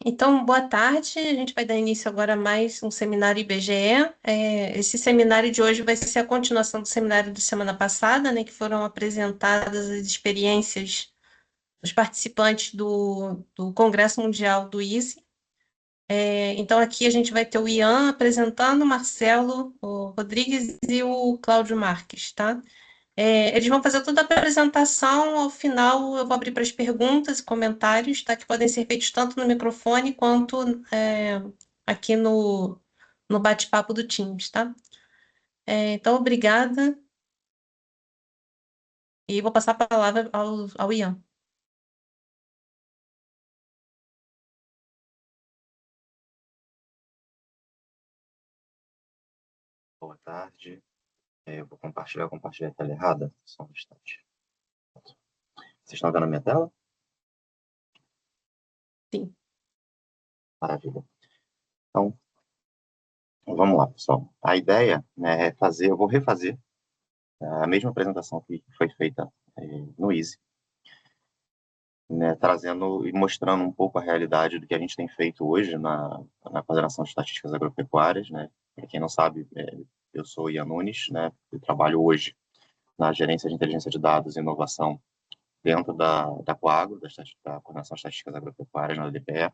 Então, boa tarde. A gente vai dar início agora a mais um seminário IBGE. Esse seminário de hoje vai ser a continuação do seminário da semana passada, né, que foram apresentadas as experiências dos participantes do Congresso Mundial do ISE. Então, aqui a gente vai ter o Ian apresentando, o Marcelo, o Rodrigues e o Cláudio Marques, tá? Eles vão fazer toda a apresentação, ao final eu vou abrir para as perguntas e comentários, tá? Que podem ser feitos tanto no microfone quanto aqui no bate-papo do Teams, tá? Então, obrigada. E vou passar a palavra ao Ian. Boa tarde. Eu vou compartilhar a tela errada. Só um instante. Vocês estão vendo a minha tela? Sim. Maravilha. Então, vamos lá, pessoal. A ideia, né, é fazer, eu vou refazer a mesma apresentação que foi feita no ISE, né, trazendo e mostrando um pouco a realidade do que a gente tem feito hoje na Coordenação de Estatísticas Agropecuárias, né. Para quem não sabe, eu sou Ian Nunes, né, eu trabalho hoje na Gerência de Inteligência de Dados e Inovação dentro da Coagro, da Coordenação de Estatísticas Agropecuárias, na DPE,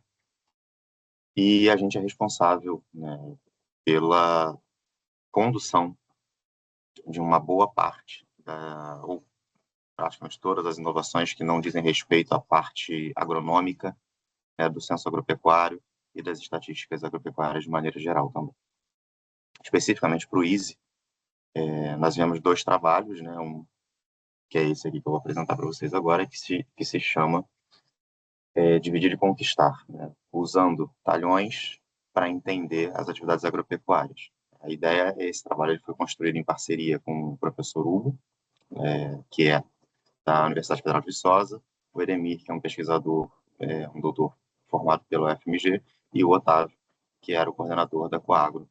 e a gente é responsável, né, pela condução de uma boa parte, ou praticamente todas as inovações que não dizem respeito à parte agronômica, né, do censo agropecuário e das estatísticas agropecuárias de maneira geral também. Especificamente para o ISE, nós vemos dois trabalhos, né, um que é esse aqui que eu vou apresentar para vocês agora, que se chama Dividir e Conquistar, né, usando talhões para entender as atividades agropecuárias. A ideia é esse trabalho ele foi construído em parceria com o professor Hugo, que é da Universidade Federal de Viçosa, o Edemir, que é um pesquisador, um doutor formado pelo FMG, e o Otávio, que era o coordenador da Coagro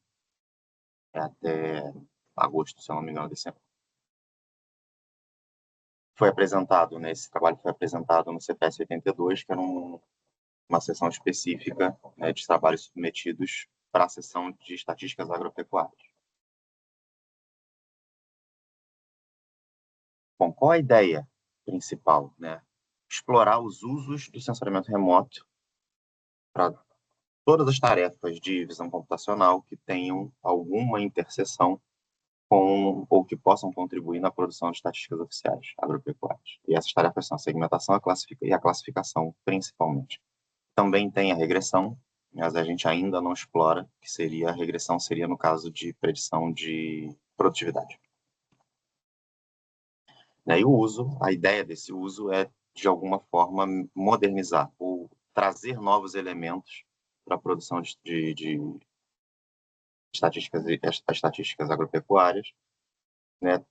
até agosto, se eu não me engano, desse ano. Foi apresentado, né, esse trabalho foi apresentado no CPS 82, que era uma sessão específica, né, de trabalhos submetidos para a sessão de estatísticas agropecuárias. Bom, qual a ideia principal, né? Explorar os usos do sensoriamento remoto para todas as tarefas de visão computacional que tenham alguma interseção com ou que possam contribuir na produção de estatísticas oficiais agropecuárias. E essas tarefas são a segmentação e a classificação, principalmente. Também tem a regressão, mas a gente ainda não explora, que seria a regressão seria no caso de predição de produtividade. E o uso, a ideia desse uso é, de alguma forma, modernizar ou trazer novos elementos para a produção de estatísticas agropecuárias, né,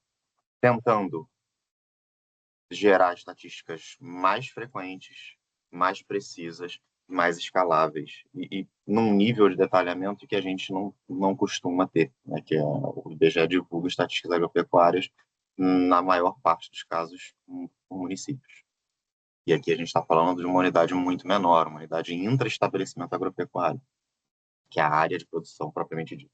tentando gerar estatísticas mais frequentes, mais precisas, mais escaláveis e num nível de detalhamento que a gente não costuma ter, né, que o IBGE divulga estatísticas agropecuárias na maior parte dos casos por municípios. E aqui a gente está falando de uma unidade muito menor, uma unidade intra-estabelecimento agropecuário, que é a área de produção propriamente dita.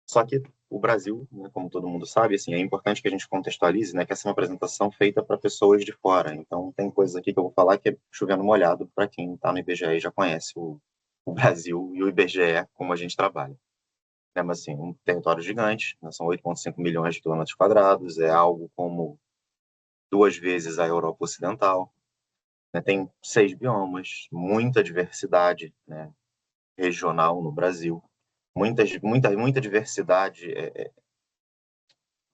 Só que o Brasil, né, como todo mundo sabe, assim, é importante que a gente contextualize, né, que essa é uma apresentação feita para pessoas de fora. Então, tem coisas aqui que eu vou falar que é chovendo molhado para quem está no IBGE e já conhece o Brasil e o IBGE, como a gente trabalha. Mas, assim, um território gigante, né, são 8,5 milhões de quilômetros quadrados, é algo como 2 vezes a Europa Ocidental, né, tem 6 biomas, muita diversidade, né, regional no Brasil, muita diversidade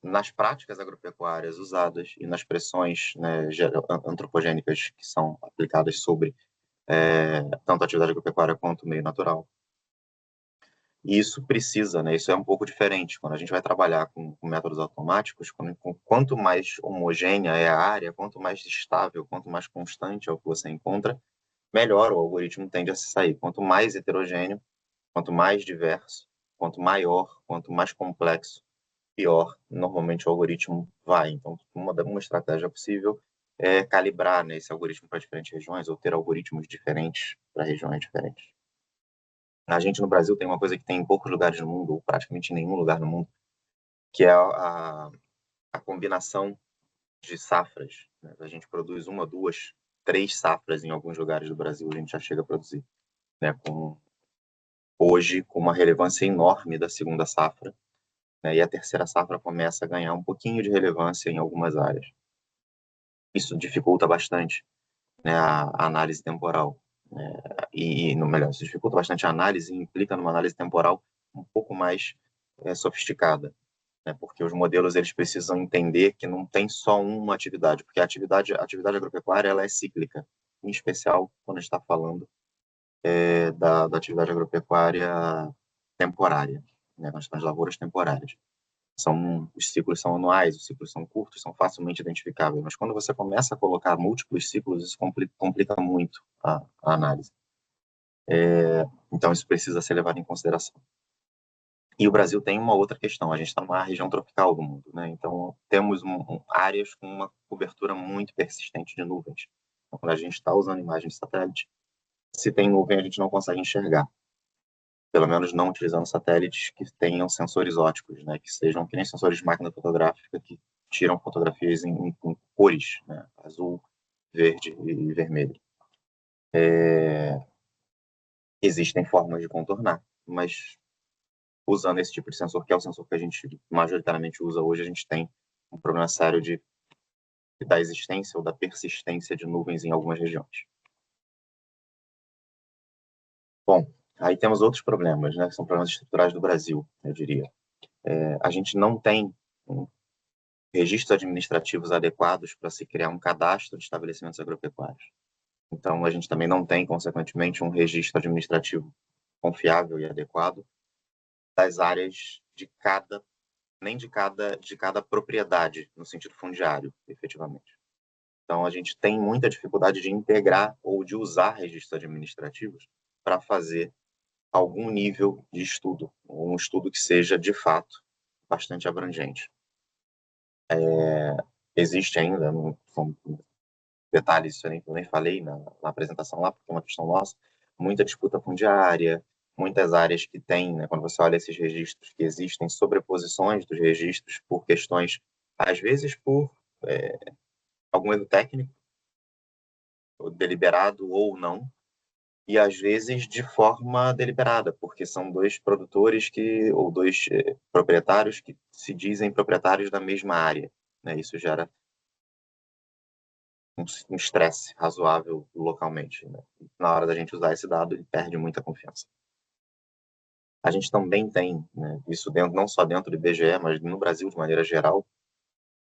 nas práticas agropecuárias usadas e nas pressões, né, antropogênicas que são aplicadas sobre tanto a atividade agropecuária quanto o meio natural. E isso precisa, né, isso é um pouco diferente. Quando a gente vai trabalhar com métodos automáticos, quanto mais homogênea é a área, quanto mais estável, quanto mais constante é o que você encontra, melhor o algoritmo tende a se sair. Quanto mais heterogêneo, quanto mais diverso, quanto maior, quanto mais complexo, pior normalmente o algoritmo vai. Então, uma estratégia possível é calibrar, né, esse algoritmo para diferentes regiões ou ter algoritmos diferentes para regiões diferentes. A gente no Brasil tem uma coisa que tem em poucos lugares no mundo, ou praticamente em nenhum lugar no mundo, que é a combinação de safras, né? A gente produz uma, duas, três safras em alguns lugares do Brasil, a gente já chega a produzir, né? Hoje, com uma relevância enorme da segunda safra, né? E a terceira safra começa a ganhar um pouquinho de relevância em algumas áreas. Isso dificulta bastante, né, a análise temporal. Né? No melhor, isso dificulta bastante a análise e implica numa análise temporal um pouco mais sofisticada, né? Porque os modelos eles precisam entender que não tem só uma atividade, porque a atividade agropecuária ela é cíclica, em especial quando a gente está falando da atividade agropecuária temporária, né? Nós estamos lavouras temporárias. Os ciclos são anuais, os ciclos são curtos, são facilmente identificáveis, mas quando você começa a colocar múltiplos ciclos, isso complica muito a análise. Então, isso precisa ser levado em consideração. E o Brasil tem uma outra questão, a gente está numa região tropical do mundo, né? Então, temos áreas com uma cobertura muito persistente de nuvens. Então, quando a gente está usando imagens de satélite, se tem nuvem, a gente não consegue enxergar. Pelo menos não utilizando satélites que tenham sensores óticos, né? Que sejam que nem sensores de máquina fotográfica que tiram fotografias em cores, né? Azul, verde e vermelho. Existem formas de contornar, mas usando esse tipo de sensor, que é o sensor que a gente majoritariamente usa hoje, a gente tem um problema sério da existência ou da persistência de nuvens em algumas regiões. Bom, aí temos outros problemas, né? Que são problemas estruturais do Brasil, eu diria. A gente não tem registros administrativos adequados para se criar um cadastro de estabelecimentos agropecuários. Então, a gente também não tem, consequentemente, um registro administrativo confiável e adequado das áreas nem de cada propriedade, no sentido fundiário, efetivamente. Então, a gente tem muita dificuldade de integrar ou de usar registros administrativos para fazer algum nível de estudo, um estudo que seja, de fato, bastante abrangente. Existe ainda, são detalhes, isso eu nem falei na apresentação lá, porque é uma questão nossa, muita disputa fundiária, muitas áreas que tem, né, quando você olha esses registros, que existem sobreposições dos registros por questões, às vezes por algum erro técnico, deliberado ou não, e às vezes de forma deliberada, porque são dois produtores ou dois proprietários que se dizem proprietários da mesma área, né? Isso gera um estresse razoável localmente, né? Na hora da gente usar esse dado, ele perde muita confiança. A gente também tem, né, isso não só dentro do IBGE, mas no Brasil de maneira geral,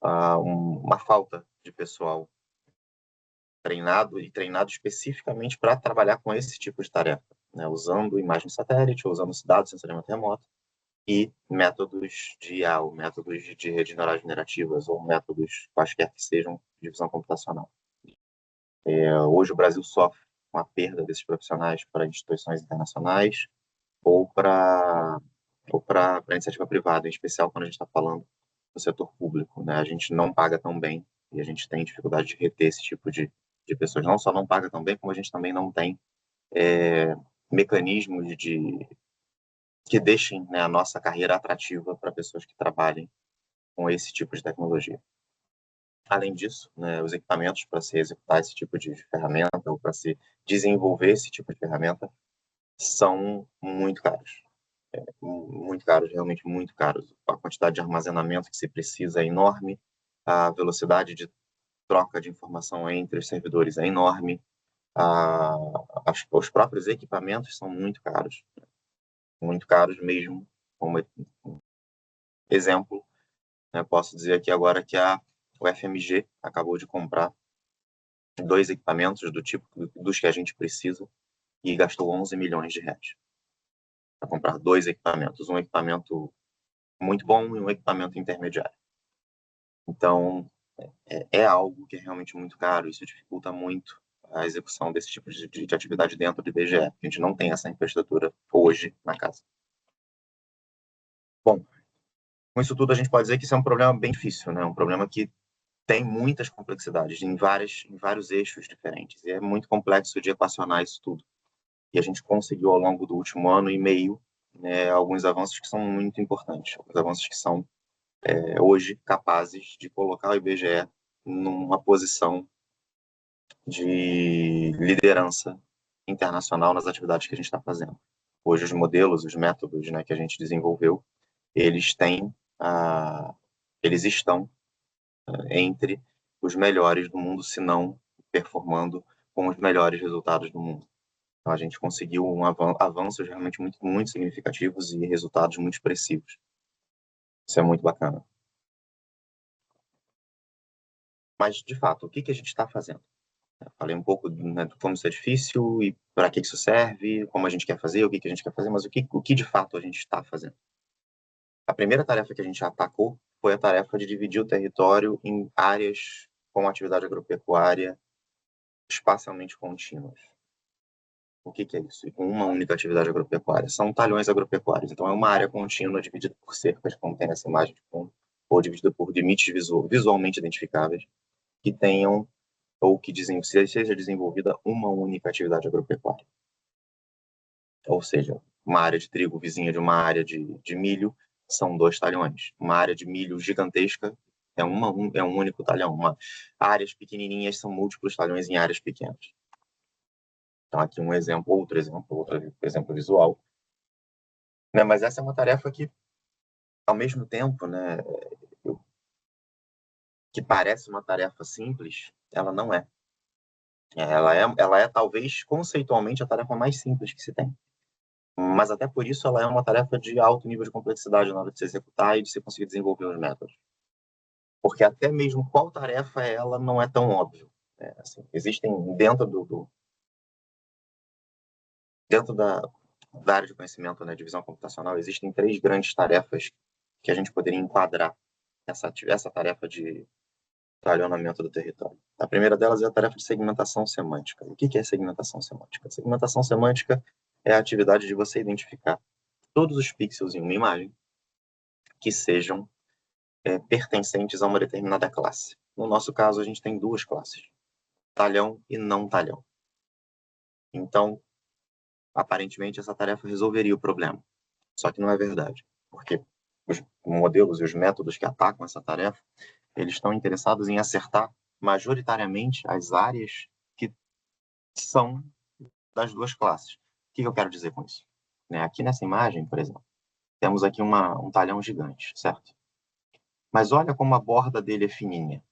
uma falta de pessoal treinado especificamente para trabalhar com esse tipo de tarefa, né, usando imagem de satélite, usando dados de sensoriamento remoto e métodos de IA, ou métodos de redes neurais generativas, ou métodos quaisquer que sejam de visão computacional. Hoje o Brasil sofre com a perda desses profissionais para instituições internacionais ou para a iniciativa privada, em especial quando a gente está falando do setor público, né? A gente não paga tão bem e a gente tem dificuldade de reter esse tipo de pessoas. Não só não paga tão bem, como a gente também não tem mecanismos que deixem, né, a nossa carreira atrativa para pessoas que trabalhem com esse tipo de tecnologia. Além disso, né, os equipamentos para se executar esse tipo de ferramenta ou para se desenvolver esse tipo de ferramenta são muito caros, realmente muito caros. A quantidade de armazenamento que se precisa é enorme, a velocidade de troca de informação entre os servidores é enorme, os próprios equipamentos são muito caros mesmo. Como exemplo, né, posso dizer aqui agora que o FMG acabou de comprar 2 equipamentos do tipo dos que a gente precisa e gastou 11 milhões de reais para comprar 2 equipamentos, um equipamento muito bom e um equipamento intermediário. Então, é algo que é realmente muito caro, isso dificulta muito a execução desse tipo de atividade dentro do IBGE. A gente não tem essa infraestrutura hoje na casa. Bom, Com isso tudo, a gente pode dizer que isso é um problema bem difícil, né? Um problema que tem muitas complexidades em vários eixos diferentes. E é muito complexo de equacionar isso tudo. E a gente conseguiu, ao longo do último ano e meio, né, alguns avanços que são muito importantes. Alguns avanços que são, hoje, capazes de colocar o IBGE numa posição de liderança internacional nas atividades que a gente está fazendo. Hoje, os modelos, os métodos, né, que a gente desenvolveu, eles têm, eles estão entre os melhores do mundo, se não performando com os melhores resultados do mundo. Então, a gente conseguiu avanços realmente muito significativos e resultados muito expressivos. Isso é muito bacana. Mas, de fato, o que a gente está fazendo? Eu falei um pouco, né, de como isso é difícil e para que isso serve, como a gente quer fazer, o que a gente quer fazer, mas o que de fato a gente está fazendo? A primeira tarefa que a gente atacou foi a tarefa de dividir o território em áreas com atividade agropecuária espacialmente contínuas. O que é isso? E com uma única atividade agropecuária. São talhões agropecuários. Então, é uma área contínua dividida por cercas, como tem nessa imagem de fundo, ou dividida por limites visualmente identificáveis, que tenham, ou que seja desenvolvida uma única atividade agropecuária. Ou seja, uma área de trigo vizinha de uma área de milho são 2 talhões. Uma área de milho gigantesca é um único talhão. Áreas pequenininhas são múltiplos talhões em áreas pequenas. Então, aqui um exemplo, outro exemplo visual. Né? Mas essa é uma tarefa que, ao mesmo tempo, né, que parece uma tarefa simples, ela não é. Ela é talvez, conceitualmente, a tarefa mais simples que se tem. Mas até por isso ela é uma tarefa de alto nível de complexidade na hora de se executar e de se conseguir desenvolver os métodos. Porque até mesmo qual tarefa é ela não é tão óbvio. Né? Assim, existem dentro da área de conhecimento, né, divisão computacional, existem 3 grandes tarefas que a gente poderia enquadrar essa tarefa de talhonamento do território. A primeira delas é a tarefa de segmentação semântica. O que é segmentação semântica? Segmentação semântica é a atividade de você identificar todos os pixels em uma imagem que sejam pertencentes a uma determinada classe. No nosso caso, a gente tem 2 classes, talhão e não talhão. Então, aparentemente, essa tarefa resolveria o problema. Só que não é verdade, porque os modelos e os métodos que atacam essa tarefa, eles estão interessados em acertar majoritariamente as áreas que são das 2 classes. O que eu quero dizer com isso? Aqui nessa imagem, por exemplo, temos aqui um talhão gigante, certo? Mas olha como a borda dele é fininha.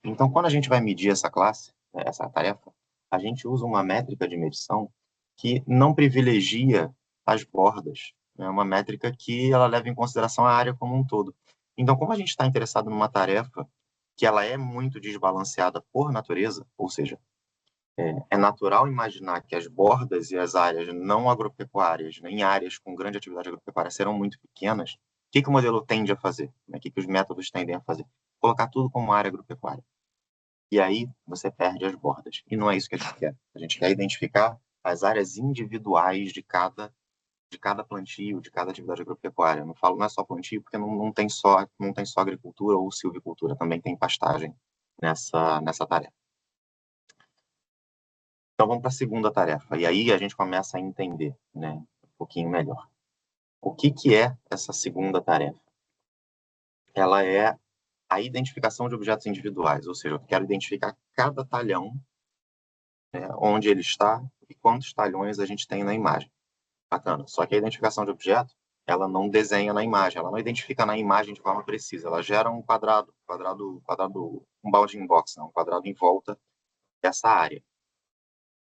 Então, quando a gente vai medir essa classe, essa tarefa, a gente usa uma métrica de medição que não privilegia as bordas. É uma métrica que ela leva em consideração a área como um todo. Então, como a gente está interessado numa tarefa que ela é muito desbalanceada por natureza, ou seja, é natural imaginar que as bordas e as áreas não agropecuárias, né, em áreas com grande atividade agropecuária, serão muito pequenas, o que o modelo tende a fazer? O que os métodos tendem a fazer? Colocar tudo como área agropecuária. E aí você perde as bordas. E não é isso que a gente quer. A gente quer identificar as áreas individuais de cada plantio, de cada atividade agropecuária. Eu não falo, não é só plantio, porque não tem só agricultura ou silvicultura, também tem pastagem nessa tarefa. Então vamos para a segunda tarefa. E aí a gente começa a entender, né, um pouquinho melhor. O que é essa segunda tarefa? Ela é a identificação de objetos individuais, ou seja, eu quero identificar cada talhão, né, onde ele está e quantos talhões a gente tem na imagem. Bacana. Só que a identificação de objeto, ela não desenha na imagem, ela não identifica na imagem de forma precisa, ela gera um quadrado, um bounding box, um quadrado em volta dessa área.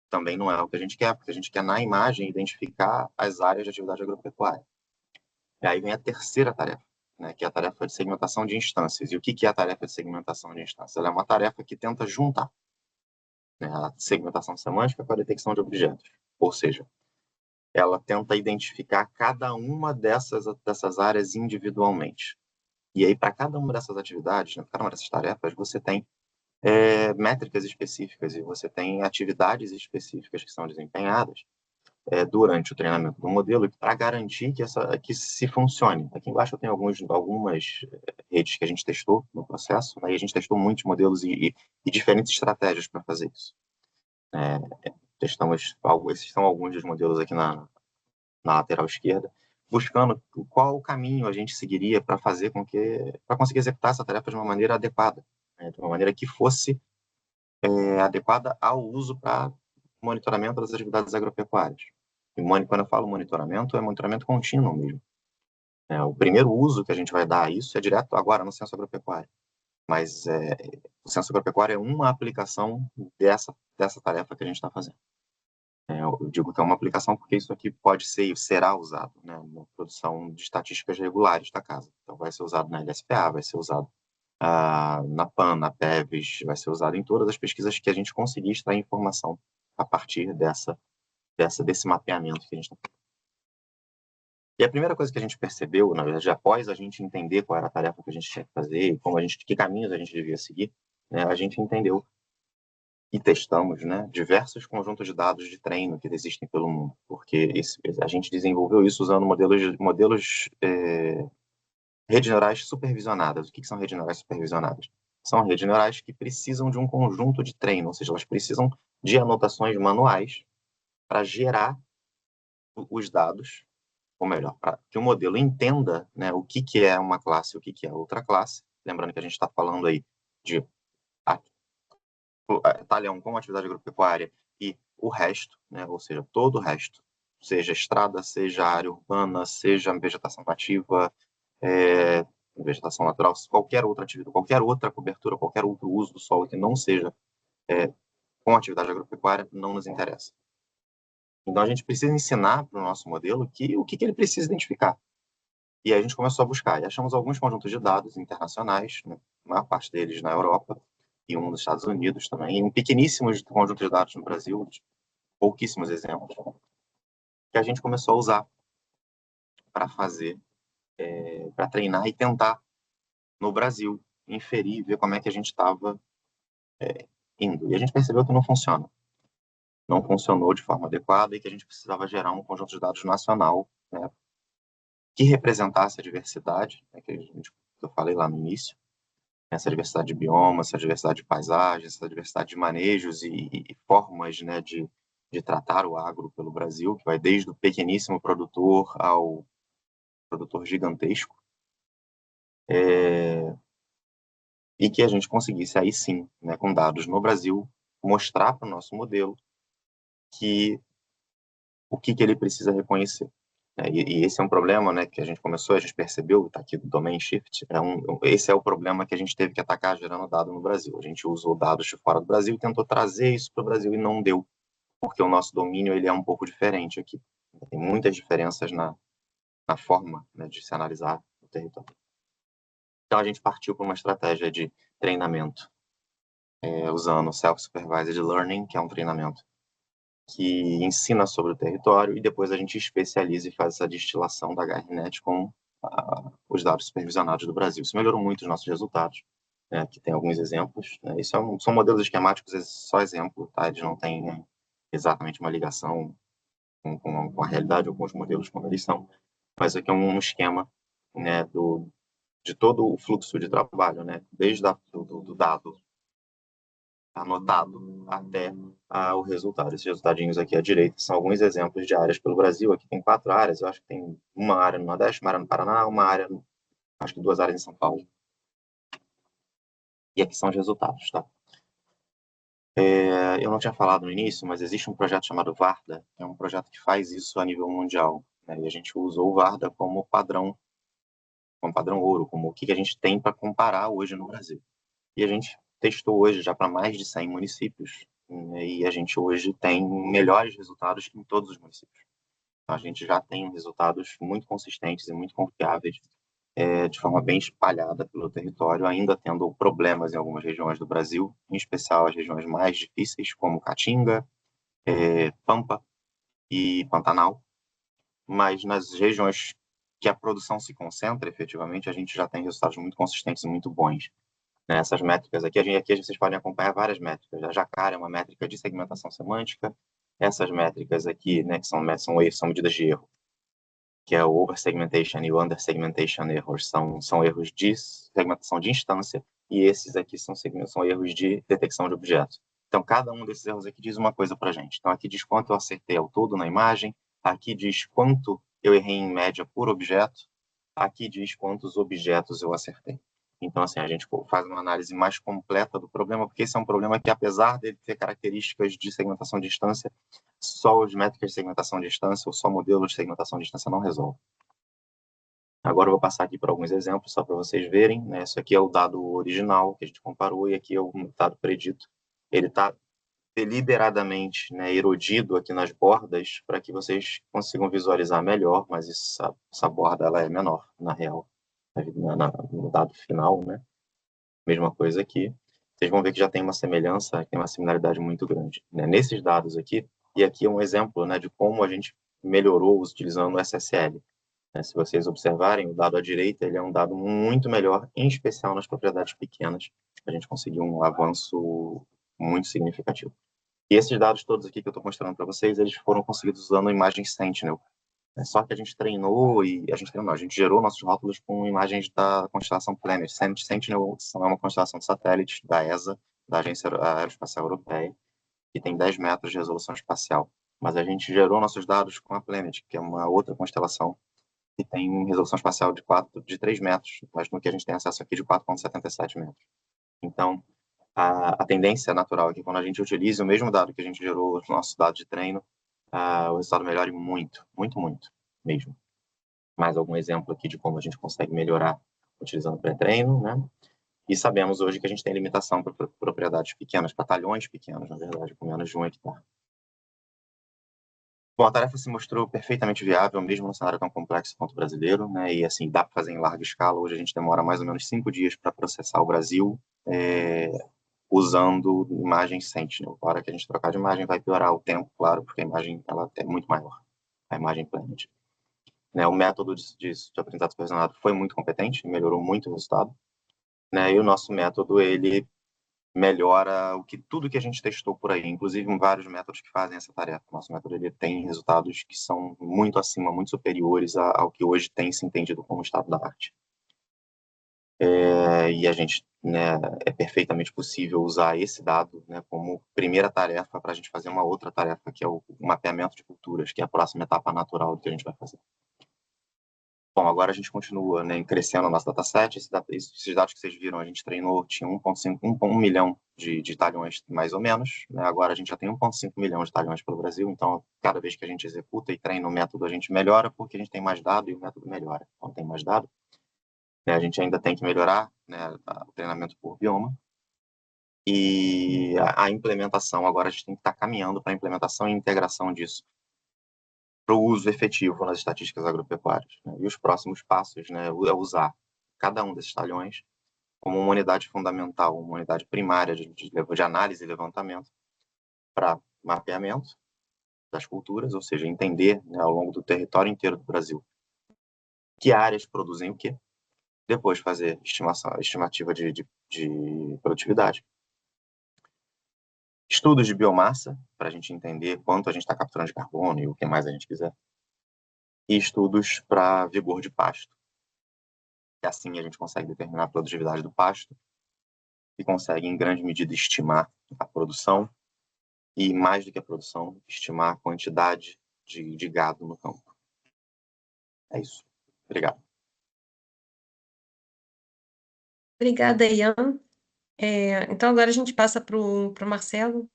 Também não é o que a gente quer, porque a gente quer na imagem identificar as áreas de atividade agropecuária. E aí vem a terceira tarefa, né, que é a tarefa de segmentação de instâncias. E o que é a tarefa de segmentação de instâncias? Ela é uma tarefa que tenta juntar, né, a segmentação semântica com a detecção de objetos. Ou seja, ela tenta identificar cada uma dessas áreas individualmente. E aí, para cada uma dessas atividades, né, cada uma dessas tarefas, você tem métricas específicas e você tem atividades específicas que são desempenhadas durante o treinamento do modelo para garantir que se funcione. Aqui embaixo eu tenho algumas redes que a gente testou no processo, né, e a gente testou muitos modelos e diferentes estratégias para fazer isso. Esses são alguns dos modelos aqui na lateral esquerda, buscando qual o caminho a gente seguiria para conseguir executar essa tarefa de uma maneira adequada, né, de uma maneira que fosse adequada ao uso para monitoramento das atividades agropecuárias. E quando eu falo monitoramento, é monitoramento contínuo mesmo. O primeiro uso que a gente vai dar a isso é direto agora no censo agropecuário. Mas o censo agropecuário é uma aplicação dessa tarefa que a gente está fazendo. Eu digo que é uma aplicação porque isso aqui pode ser e será usado, né, na produção de estatísticas regulares da casa. Então, vai ser usado na LSPA, vai ser usado na PAN, na PEVES, vai ser usado em todas as pesquisas que a gente conseguir extrair informação a partir desse mapeamento que a gente está fazendo. E a primeira coisa que a gente percebeu, na verdade, após a gente entender qual era a tarefa que a gente tinha que fazer, que caminhos a gente devia seguir, né, a gente entendeu e testamos, né, diversos conjuntos de dados de treino que existem pelo mundo, porque a gente desenvolveu isso usando modelos redes neurais supervisionadas. O que são redes neurais supervisionadas? São redes neurais que precisam de um conjunto de treino, ou seja, elas precisam de anotações manuais para gerar os dados, ou melhor, para que o modelo entenda, né, o que é uma classe e o que é outra classe. Lembrando que a gente está falando aí de talhão com atividade agropecuária e o resto, né, ou seja, todo o resto, seja estrada, seja área urbana, seja vegetação nativa, vegetação natural, qualquer outra atividade, qualquer outra cobertura, qualquer outro uso do solo que não seja com atividade agropecuária, não nos interessa. Então, a gente precisa ensinar para o nosso modelo o que ele precisa identificar. E aí a gente começou a buscar. E achamos alguns conjuntos de dados internacionais, né, a maior parte deles na Europa, e um nos Estados Unidos também, e um pequeníssimo conjunto de dados no Brasil, pouquíssimos exemplos, que a gente começou a usar para para treinar e tentar, no Brasil, inferir, ver como é que a gente estava indo. E a gente percebeu que não funciona. Não funcionou de forma adequada e que a gente precisava gerar um conjunto de dados nacional, né, que representasse a diversidade, né, que eu falei lá no início, essa diversidade de biomas, essa diversidade de paisagens, essa diversidade de manejos e formas, né, de tratar o agro pelo Brasil, que vai desde o pequeníssimo produtor ao produtor gigantesco, e que a gente conseguisse aí sim, né, com dados no Brasil, mostrar para o nosso modelo o que ele precisa reconhecer. E esse é um problema, né, que a gente percebeu, está aqui do Domain Shift, esse é o problema que a gente teve que atacar gerando dado no Brasil. A gente usou dados de fora do Brasil e tentou trazer isso para o Brasil e não deu, porque o nosso domínio ele é um pouco diferente aqui. Tem muitas diferenças na forma, né, de se analisar o território. Então a gente partiu para uma estratégia de treinamento, usando Self-Supervised Learning, que é um treinamento que ensina sobre o território e depois a gente especializa e faz essa destilação da HRNet com os dados supervisionados do Brasil. Isso melhorou muito os nossos resultados. Né? Aqui tem alguns exemplos. Né? Isso são modelos esquemáticos, é só exemplo, tá? Eles não têm exatamente uma ligação com a realidade ou com os modelos como eles são. Mas aqui é um esquema, né, de todo o fluxo de trabalho, né? Desde do dado anotado até o resultado. Esses resultadinhos aqui à direita são alguns exemplos de áreas pelo Brasil. Aqui tem 4 áreas, eu acho que tem uma área no Nordeste, uma área no Paraná, uma área, acho que 2 áreas em São Paulo. E aqui são os resultados, tá? Eu não tinha falado no início, mas existe um projeto chamado Varda, que é um projeto que faz isso a nível mundial. Né? E a gente usou o Varda como padrão ouro, como o que a gente tem para comparar hoje no Brasil. E a gente testou hoje já para mais de 100 municípios, né, e a gente hoje tem melhores resultados que em todos os municípios. Então, a gente já tem resultados muito consistentes e muito confiáveis, de forma bem espalhada pelo território, ainda tendo problemas em algumas regiões do Brasil, em especial as regiões mais difíceis, como Caatinga, Pampa e Pantanal. Mas nas regiões que a produção se concentra, efetivamente, a gente já tem resultados muito consistentes e muito bons. Essas métricas aqui vocês podem acompanhar várias métricas. A Jacara é uma métrica de segmentação semântica, essas métricas aqui, né, que são medidas de erro, que é o over-segmentation e o under-segmentation errors, são erros de segmentação de instância, e esses aqui são erros de detecção de objetos. Então, cada um desses erros aqui diz uma coisa para a gente. Então, aqui diz quanto eu acertei ao todo na imagem, aqui diz quanto eu errei em média por objeto, aqui diz quantos objetos eu acertei. Então, assim, a gente faz uma análise mais completa do problema, porque esse é um problema que, apesar de ter características de segmentação de distância, só as métricas de segmentação de distância ou só modelos de segmentação de distância não resolve. Agora eu vou passar aqui para alguns exemplos, só para vocês verem, né? Isso aqui é o dado original que a gente comparou e aqui é o dado predito. Ele está deliberadamente, né, erodido aqui nas bordas para que vocês consigam visualizar melhor, mas essa borda ela é menor, na real, no dado final, né? Mesma coisa aqui. Vocês vão ver que já tem uma semelhança, tem uma similaridade muito grande, né? Nesses dados aqui, e aqui é um exemplo, né, de como a gente melhorou utilizando o SSL. Né? Se vocês observarem, o dado à direita ele é um dado muito melhor, em especial nas propriedades pequenas. A gente conseguiu um avanço muito significativo. E esses dados todos aqui que eu estou mostrando para vocês, eles foram conseguidos usando imagens Sentinel. Só que a gente treinou a gente gerou nossos rótulos com imagens da constelação Planet. Sentinel é uma constelação de satélites da ESA, da Agência Aeroespacial Europeia, que tem 10 metros de resolução espacial. Mas a gente gerou nossos dados com a Planet, que é uma outra constelação que tem resolução espacial de 3 metros, mas no que a gente tem acesso aqui de 4,77 metros. Então, a tendência natural é que quando a gente utilize o mesmo dado que a gente gerou no nosso dado de treino, o resultado melhore muito, muito, muito mesmo. Mais algum exemplo aqui de como a gente consegue melhorar utilizando pré-treino, né? E sabemos hoje que a gente tem limitação para propriedades pequenas, para talhões pequenos, na verdade, com menos de 1 hectare. Bom, a tarefa se mostrou perfeitamente viável, mesmo num cenário tão complexo quanto o brasileiro, né? E assim, dá para fazer em larga escala. Hoje a gente demora mais ou menos 5 dias para processar o Brasil, usando imagens Sentinel. Na hora que a gente trocar de imagem, vai piorar o tempo, claro, porque a imagem ela é muito maior, a imagem Planet. Né, o método de aprendizado supervisionado foi muito competente, melhorou muito o resultado. Né, e o nosso método, ele melhora tudo que a gente testou por aí, inclusive vários métodos que fazem essa tarefa. O nosso método ele tem resultados que são muito acima, muito superiores ao que hoje tem se entendido como estado da arte. E a gente, né, é perfeitamente possível usar esse dado, né, como primeira tarefa para a gente fazer uma outra tarefa, que é o mapeamento de culturas, que é a próxima etapa natural do que a gente vai fazer. Bom, agora a gente continua, né, crescendo o nosso dataset. Esses dados que vocês viram, a gente treinou, tinha 1 milhão de talhões, mais ou menos. Né? Agora a gente já tem 1,5 milhão de talhões pelo Brasil. Então, cada vez que a gente executa e treina o método, a gente melhora, porque a gente tem mais dado e o método melhora. Então, tem mais dado. Né? A gente ainda tem que melhorar, né, o treinamento por bioma. E a implementação, agora a gente tem que estar caminhando para a implementação e integração disso para o uso efetivo nas estatísticas agropecuárias. Né? E os próximos passos, né, é usar cada um desses talhões como uma unidade fundamental, uma unidade primária de análise e levantamento para mapeamento das culturas, ou seja, entender, né, ao longo do território inteiro do Brasil que áreas produzem o quê, depois fazer estimativa de produtividade. Estudos de biomassa, para a gente entender quanto a gente está capturando de carbono e o que mais a gente quiser. E estudos para vigor de pasto. E assim a gente consegue determinar a produtividade do pasto e consegue, em grande medida, estimar a produção e, mais do que a produção, estimar a quantidade de gado no campo. É isso. Obrigado. Obrigada, Ian. Então, agora a gente passa para o Marcelo.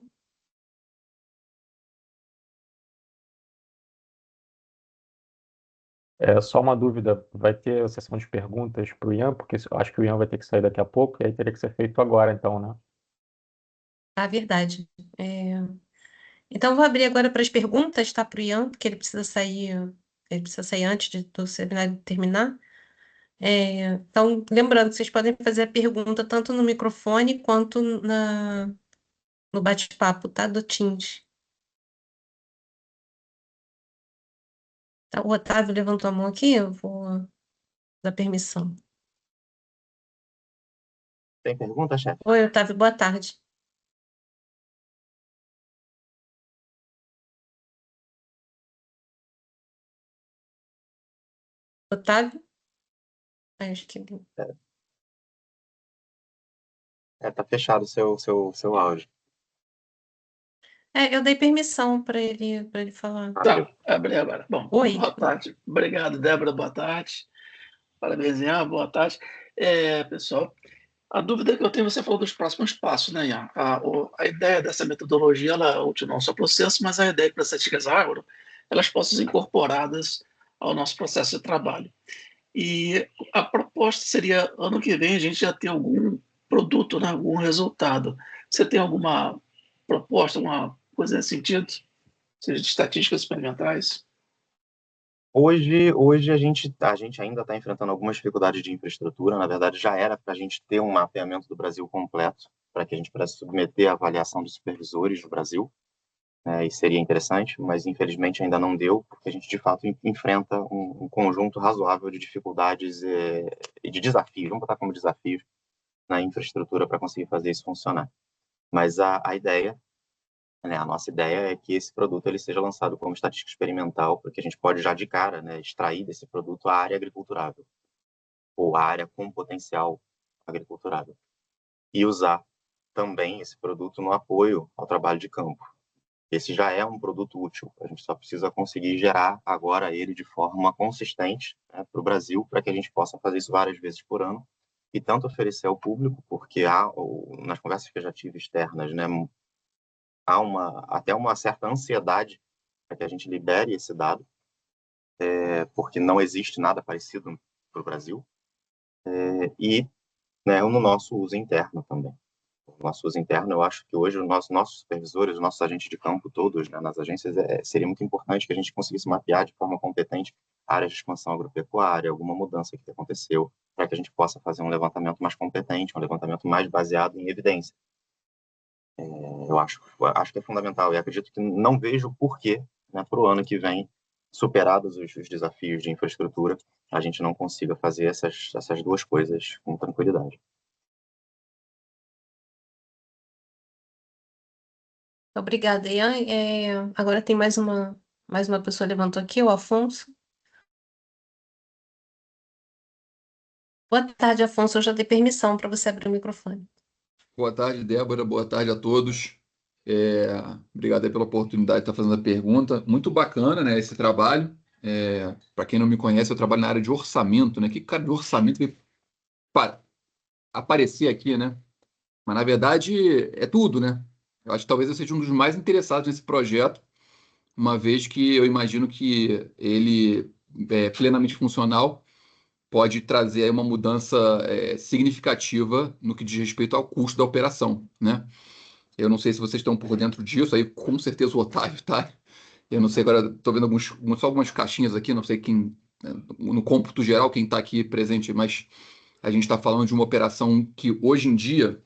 Só uma dúvida, vai ter a sessão de perguntas para o Ian, porque eu acho que o Ian vai ter que sair daqui a pouco, e aí teria que ser feito agora, então, né? Ah, verdade. Então, vou abrir agora para as perguntas, tá, para o Ian, porque ele precisa sair antes do seminário terminar. Então, lembrando que vocês podem fazer a pergunta tanto no microfone quanto no bate-papo, tá, do Teams. Tá, o Otávio levantou a mão aqui, eu vou dar permissão. Tem pergunta, chefe? Oi, Otávio, boa tarde. Otávio? Acho que... Tá fechado o seu áudio. eu dei permissão para ele falar. Tá, abri agora. Bom, Oi. boa tarde. Obrigado, Débora, boa tarde. Parabéns, Ian, boa tarde. Pessoal, a dúvida que eu tenho, você falou dos próximos passos, né, Ian? A ideia dessa metodologia, ela é útil não só para o processo, mas a ideia é que as estatísticas agro, elas possam ser incorporadas ao nosso processo de trabalho. E a proposta seria, ano que vem, a gente já ter algum produto, né, algum resultado. Você tem alguma proposta, alguma coisa nesse sentido? Seja de estatísticas experimentais? Hoje a gente ainda está enfrentando algumas dificuldades de infraestrutura. Na verdade, já era para a gente ter um mapeamento do Brasil completo, para que a gente pudesse submeter a avaliação dos supervisores do Brasil, e seria interessante, mas infelizmente ainda não deu, porque a gente de fato enfrenta um conjunto razoável de dificuldades e de desafios, vamos botar como desafios, na infraestrutura para conseguir fazer isso funcionar. Mas a ideia, a nossa ideia é que esse produto ele seja lançado como estatística experimental, porque a gente pode já de cara, extrair desse produto a área agriculturável, ou a área com potencial agriculturável, e usar também esse produto no apoio ao trabalho de campo. Esse já é um produto útil, a gente só precisa conseguir gerar agora ele de forma consistente, para o Brasil, para que a gente possa fazer isso várias vezes por ano, e tanto oferecer ao público, porque nas conversas que eu já tive externas, há até uma certa ansiedade para que a gente libere esse dado, porque não existe nada parecido para o Brasil, e no nosso uso interno também. No nosso uso interno, eu acho que hoje os nossos supervisores, os nossos agentes de campo todos, nas agências, seria muito importante que a gente conseguisse mapear de forma competente áreas de expansão agropecuária, alguma mudança que aconteceu, para que a gente possa fazer um levantamento mais competente, um levantamento mais baseado em evidência. Eu acho que é fundamental e acredito que não vejo porquê, para o ano que vem, superados os desafios de infraestrutura, a gente não consiga fazer essas duas coisas com tranquilidade. Obrigada, Ian. Agora tem mais uma pessoa levantou aqui, o Afonso. Boa tarde, Afonso. Eu já dei permissão para você abrir o microfone. Boa tarde, Débora. Boa tarde a todos. Obrigado aí pela oportunidade de estar fazendo a pergunta. Muito bacana, né, esse trabalho. Para quem não me conhece, eu trabalho na área de orçamento, né? Que cara de orçamento veio aparecer aqui, né? Mas, na verdade, é tudo, né? Eu acho que talvez eu seja um dos mais interessados nesse projeto, uma vez que eu imagino que ele é plenamente funcional, pode trazer aí uma mudança significativa no que diz respeito ao custo da operação, né? Eu não sei se vocês estão por dentro disso, aí com certeza o Otávio tá. Eu não sei, agora estou vendo só algumas caixinhas aqui, não sei quem, no cômputo geral, quem está aqui presente, mas a gente está falando de uma operação que hoje em dia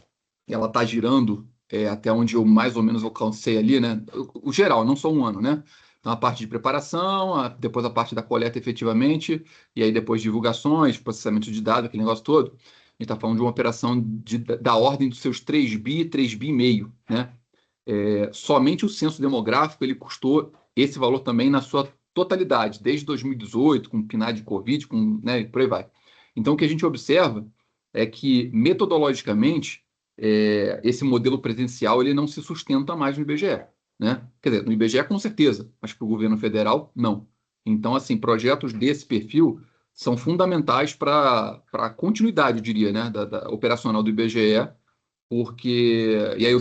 ela está girando até onde eu mais ou menos alcancei ali, né? O geral, não só um ano, né? Então a parte de preparação, depois a parte da coleta efetivamente, e aí depois divulgações, processamento de dados, aquele negócio todo. A gente está falando de uma operação da ordem dos seus 3 bi, 3 bi e meio, né? Somente o censo demográfico ele custou esse valor também na sua totalidade, desde 2018, com o PNAD de Covid, né, e por aí vai. Então, o que a gente observa é que, metodologicamente, esse modelo presencial ele não se sustenta mais no IBGE. Né? Quer dizer, no IBGE com certeza, mas para o governo federal, não. Então, assim, projetos desse perfil são fundamentais para a continuidade, eu diria, né, da operacional do IBGE, porque, e aí eu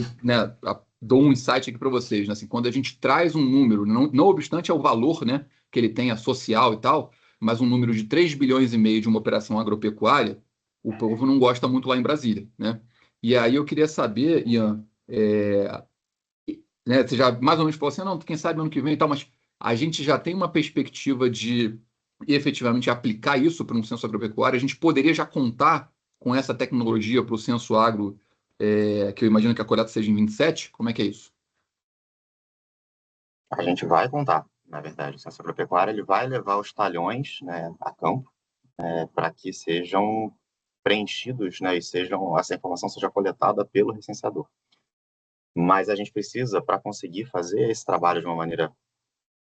dou um insight aqui para vocês, né? Assim, quando a gente traz um número, não obstante ao valor, né, que ele tem, social e tal, mas um número de 3 bilhões e meio de uma operação agropecuária, o povo não gosta muito lá em Brasília, né? E aí eu queria saber, Ian, né, você já mais ou menos falou assim, não, quem sabe ano que vem e tal, mas a gente já tem uma perspectiva de efetivamente aplicar isso para um censo agropecuário, a gente poderia já contar com essa tecnologia para o censo agro, que eu imagino que a coleta seja em 27, como é que é isso? A gente vai contar, na verdade, o censo agropecuário ele vai levar os talhões, a campo, para que sejam preenchidos, e essa informação seja coletada pelo recenseador. Mas a gente precisa, para conseguir fazer esse trabalho de uma maneira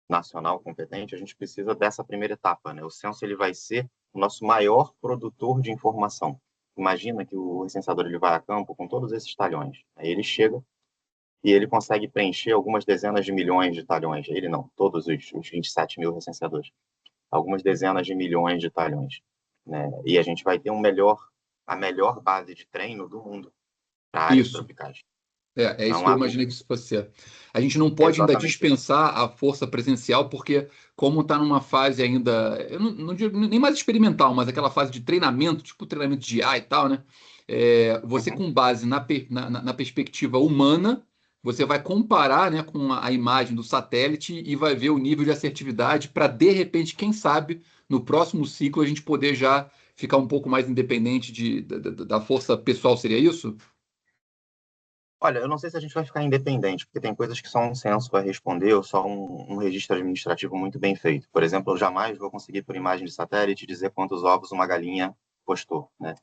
nacional competente, a gente precisa dessa primeira etapa, né? O censo ele vai ser o nosso maior produtor de informação. Imagina que o recenseador ele vai a campo com todos esses talhões. Aí ele chega e ele consegue preencher algumas dezenas de milhões de talhões. Ele não, todos os 27 mil recenseadores. Algumas dezenas de milhões de talhões, né? E a gente vai ter a melhor base de treino do mundo para áreas Isso. tropicais. É isso Não que eu há imaginei dúvida. que isso fosse ser. A gente não pode ainda Exatamente. dispensar a força presencial, porque como está numa fase ainda, eu não digo nem mais experimental, mas aquela fase de treinamento, tipo treinamento de IA e tal, né? Você Uhum. com base na perspectiva humana, você vai comparar, né, com a imagem do satélite e vai ver o nível de assertividade para, de repente, quem sabe, no próximo ciclo a gente poder já ficar um pouco mais independente da força pessoal, seria isso? Olha, eu não sei se a gente vai ficar independente, porque tem coisas que só um censo vai responder ou só um registro administrativo muito bem feito. Por exemplo, eu jamais vou conseguir, por imagem de satélite, dizer quantos ovos uma galinha postou, né?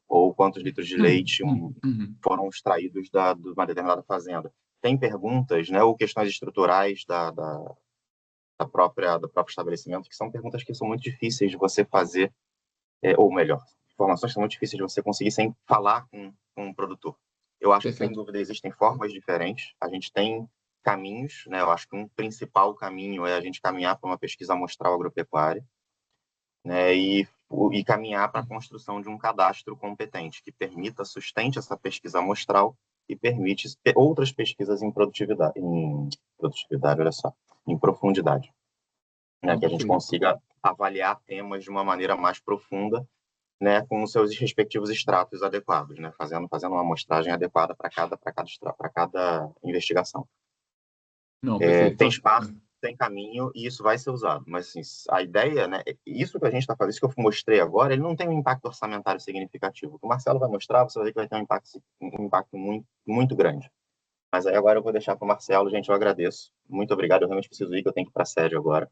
Ou quantos litros de leite Uhum. foram extraídos de uma determinada fazenda. Tem perguntas, né, ou questões estruturais do próprio estabelecimento, que são perguntas que são muito difíceis de você fazer, ou melhor, informações que são muito difíceis de você conseguir sem falar com um produtor. Eu acho que, sem Perfeito. dúvida, existem formas diferentes. A gente tem caminhos, né? Eu acho que um principal caminho é a gente caminhar para uma pesquisa amostral agropecuária, né? E caminhar para a construção de um cadastro competente que permita, sustente essa pesquisa amostral e permite outras pesquisas em produtividade, olha só, em profundidade, né? Não, Que a gente perfeito. consiga avaliar temas de uma maneira mais profunda, né, com os seus respectivos extratos adequados, né, fazendo uma amostragem adequada para cada investigação. Não, perfeito. Tem espaço, tem caminho e isso vai ser usado. Mas assim, a ideia, né, isso que a gente está fazendo, isso que eu mostrei agora, ele não tem um impacto orçamentário significativo. O que o Marcelo vai mostrar, você vai ver que vai ter um impacto muito, muito grande. Mas aí agora eu vou deixar para o Marcelo, gente, eu agradeço. Muito obrigado, eu realmente preciso ir, que eu tenho que ir para a sede agora.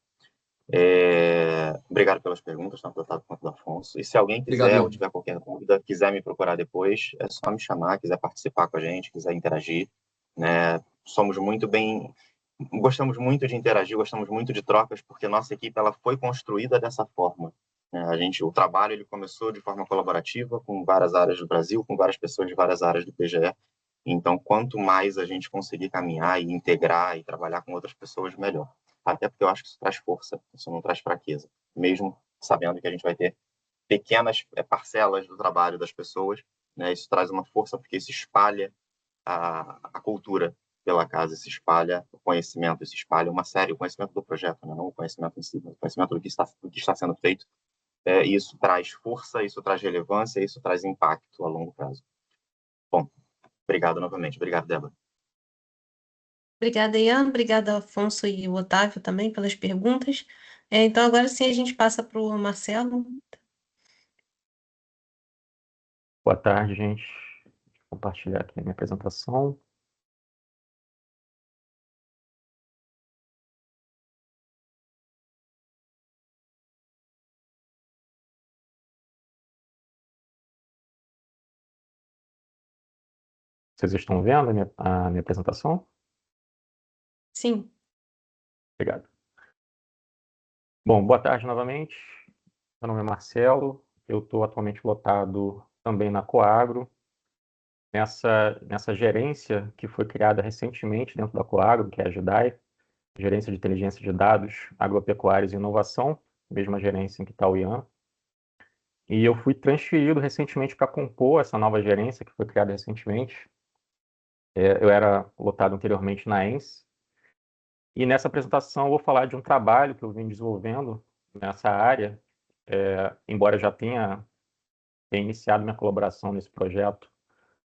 Obrigado pelas perguntas, tanto do Otávio quanto do Afonso. E se alguém Obrigado, quiser ou Ian. tiver qualquer dúvida, quiser me procurar depois, é só me chamar, quiser participar com a gente, quiser interagir, né? Gostamos muito de interagir, gostamos muito de trocas, porque nossa equipe ela foi construída dessa forma, né? O trabalho ele começou de forma colaborativa, com várias áreas do Brasil, com várias pessoas de várias áreas do PGE. Então, quanto mais a gente conseguir caminhar e integrar e trabalhar com outras pessoas, melhor. Até porque eu acho que isso traz força, isso não traz fraqueza. Mesmo sabendo que a gente vai ter pequenas parcelas do trabalho das pessoas, né? Isso traz uma força porque isso espalha a cultura pela casa, se espalha o conhecimento, se espalha o conhecimento do projeto, né? Não o conhecimento em si, mas o conhecimento do que está sendo feito. E isso traz força, isso traz relevância, isso traz impacto a longo prazo. Bom, obrigado novamente. Obrigado, Débora. Obrigada, Ian. Obrigada, Afonso e o Otávio também pelas perguntas. Então, agora sim a gente passa para o Marcelo. Boa tarde, gente. Vou compartilhar aqui a minha apresentação. Vocês estão vendo a minha apresentação? Sim. Obrigado. Bom, boa tarde novamente. Meu nome é Marcelo. Eu estou atualmente lotado também na Coagro, nessa gerência que foi criada recentemente dentro da Coagro, que é a GIDAI, Gerência de Inteligência de Dados, Agropecuários e Inovação, mesma gerência em que está o Ian. E eu fui transferido recentemente para compor essa nova gerência que foi criada recentemente. Eu era lotado anteriormente na ENS. E nessa apresentação eu vou falar de um trabalho que eu vim desenvolvendo nessa área, embora eu já tenha iniciado minha colaboração nesse projeto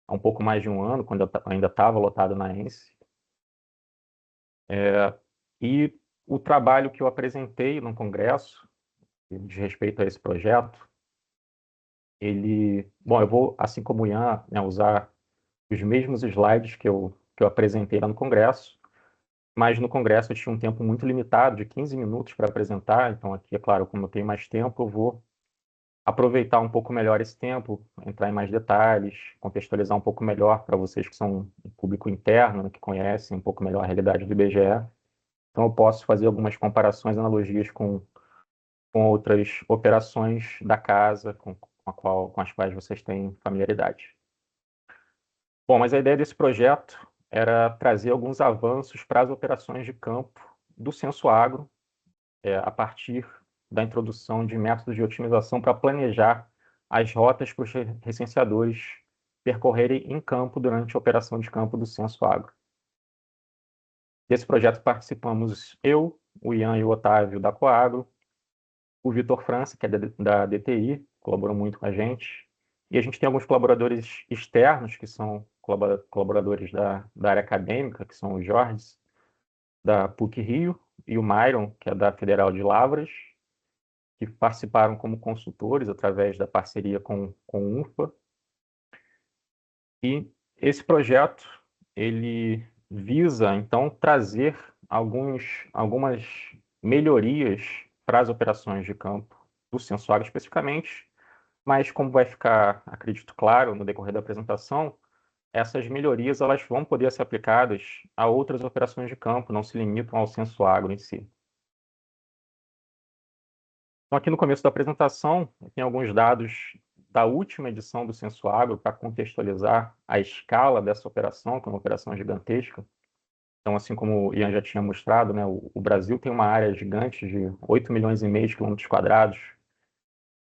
há um pouco mais de um ano, quando eu ainda estava lotado na ENS. E o trabalho que eu apresentei no congresso, de respeito a esse projeto, bom, eu vou, assim como o Ian, né, usar os mesmos slides que eu apresentei lá no congresso, mas no congresso eu tinha um tempo muito limitado, de 15 minutos para apresentar, então aqui, é claro, como eu tenho mais tempo, eu vou aproveitar um pouco melhor esse tempo, entrar em mais detalhes, contextualizar um pouco melhor para vocês que são um público interno, né, que conhecem um pouco melhor a realidade do IBGE. Então, eu posso fazer algumas comparações, analogias com outras operações da casa com as quais vocês têm familiaridade. Bom, mas a ideia desse projeto era trazer alguns avanços para as operações de campo do Censo Agro, a partir da introdução de métodos de otimização para planejar as rotas para os recenseadores percorrerem em campo durante a operação de campo do Censo Agro. Desse projeto participamos eu, o Ian e o Otávio da Coagro, o Vitor França, que é da DTI, colaborou muito com a gente, e a gente tem alguns colaboradores externos, que são colaboradores da área acadêmica, que são o Jorge, da PUC-Rio, e o Myron, que é da Federal de Lavras, que participaram como consultores através da parceria com o UNFPA. E esse projeto, ele visa, então, trazer algumas melhorias para as operações de campo do Censo Agro especificamente, mas como vai ficar, acredito, claro no decorrer da apresentação, essas melhorias elas vão poder ser aplicadas a outras operações de campo, não se limitam ao Censo Agro em si. Então, aqui no começo da apresentação, tem alguns dados da última edição do Censo Agro para contextualizar a escala dessa operação, que é uma operação gigantesca. Então, assim como o Ian já tinha mostrado, né, o Brasil tem uma área gigante de 8 milhões e meio de quilômetros quadrados.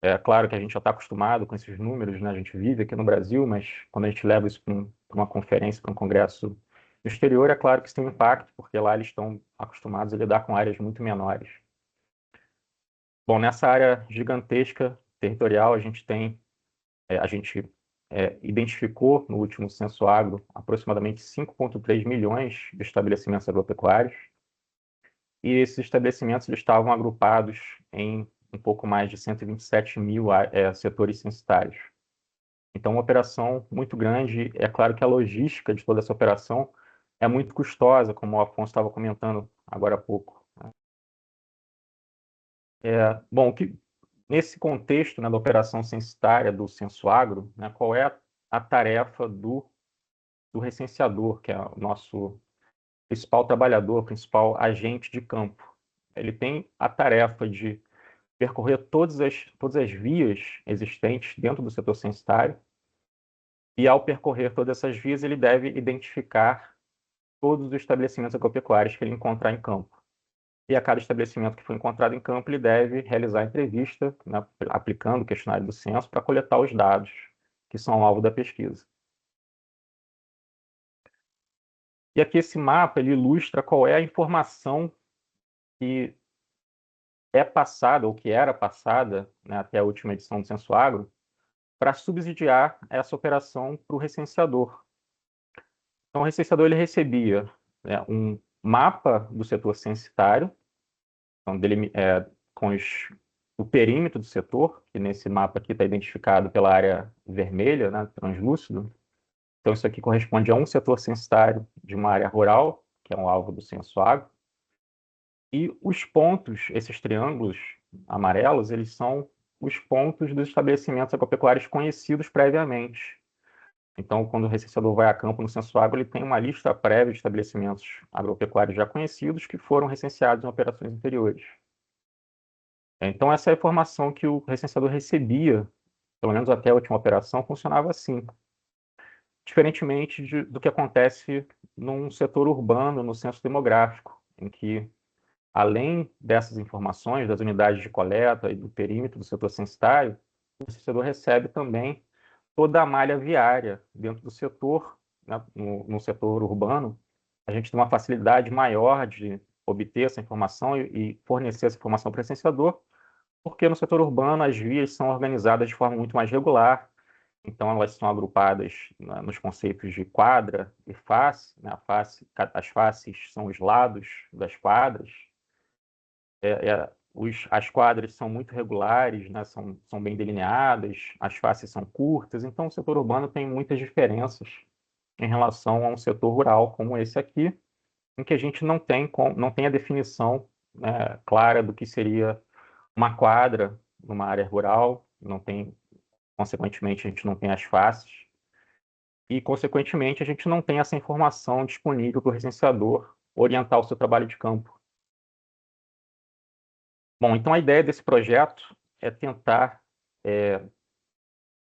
É claro que a gente já está acostumado com esses números, né? A gente vive aqui no Brasil, mas quando a gente leva isso para uma conferência, para um congresso no exterior, é claro que isso tem um impacto, porque lá eles estão acostumados a lidar com áreas muito menores. Bom, nessa área gigantesca territorial, a gente identificou no último Censo Agro aproximadamente 5,3 milhões de estabelecimentos agropecuários, e esses estabelecimentos estavam agrupados em um pouco mais de 127 mil setores censitários. Então, uma operação muito grande. É claro que a logística de toda essa operação é muito custosa, como o Afonso estava comentando agora há pouco. Bom, nesse contexto, né, da operação censitária do Censo Agro, né, qual é a tarefa do recenseador, que é o nosso principal trabalhador, principal agente de campo? Ele tem a tarefa de percorrer todas as vias existentes dentro do setor censitário, e ao percorrer todas essas vias, ele deve identificar todos os estabelecimentos agropecuários que ele encontrar em campo. E a cada estabelecimento que for encontrado em campo, ele deve realizar a entrevista, né, aplicando o questionário do censo para coletar os dados que são alvo da pesquisa. E aqui esse mapa ele ilustra qual é a informação que é passada, ou que era passada, né, até a última edição do Censo Agro, para subsidiar essa operação para o recenseador. Então, o recenseador ele recebia, né, um mapa do setor censitário, então, com o perímetro do setor, que nesse mapa aqui está identificado pela área vermelha, né, translúcido. Então, isso aqui corresponde a um setor censitário de uma área rural, que é um alvo do Censo Agro. E os pontos, esses triângulos amarelos, eles são os pontos dos estabelecimentos agropecuários conhecidos previamente. Então, quando o recenseador vai a campo no Censo Agro, ele tem uma lista prévia de estabelecimentos agropecuários já conhecidos que foram recenseados em operações anteriores. Então, essa é a informação que o recenseador recebia, pelo menos até a última operação, funcionava assim. Diferentemente do que acontece num setor urbano, no censo demográfico, em que, além dessas informações, das unidades de coleta e do perímetro do setor censitário, o recenseador recebe também toda a malha viária dentro do setor, né, no setor urbano. A gente tem uma facilidade maior de obter essa informação e fornecer essa informação para o recenseador, porque no setor urbano as vias são organizadas de forma muito mais regular, então elas são agrupadas, né, nos conceitos de quadra e face, né, as faces são os lados das quadras, as quadras são muito regulares, né, são bem delineadas, as faces são curtas, então o setor urbano tem muitas diferenças em relação a um setor rural como esse aqui, em que a gente não tem a definição, né, clara do que seria uma quadra numa área rural, consequentemente, a gente não tem as faces, e, consequentemente, a gente não tem essa informação disponível para o recenseador orientar o seu trabalho de campo. Bom, então a ideia desse projeto é tentar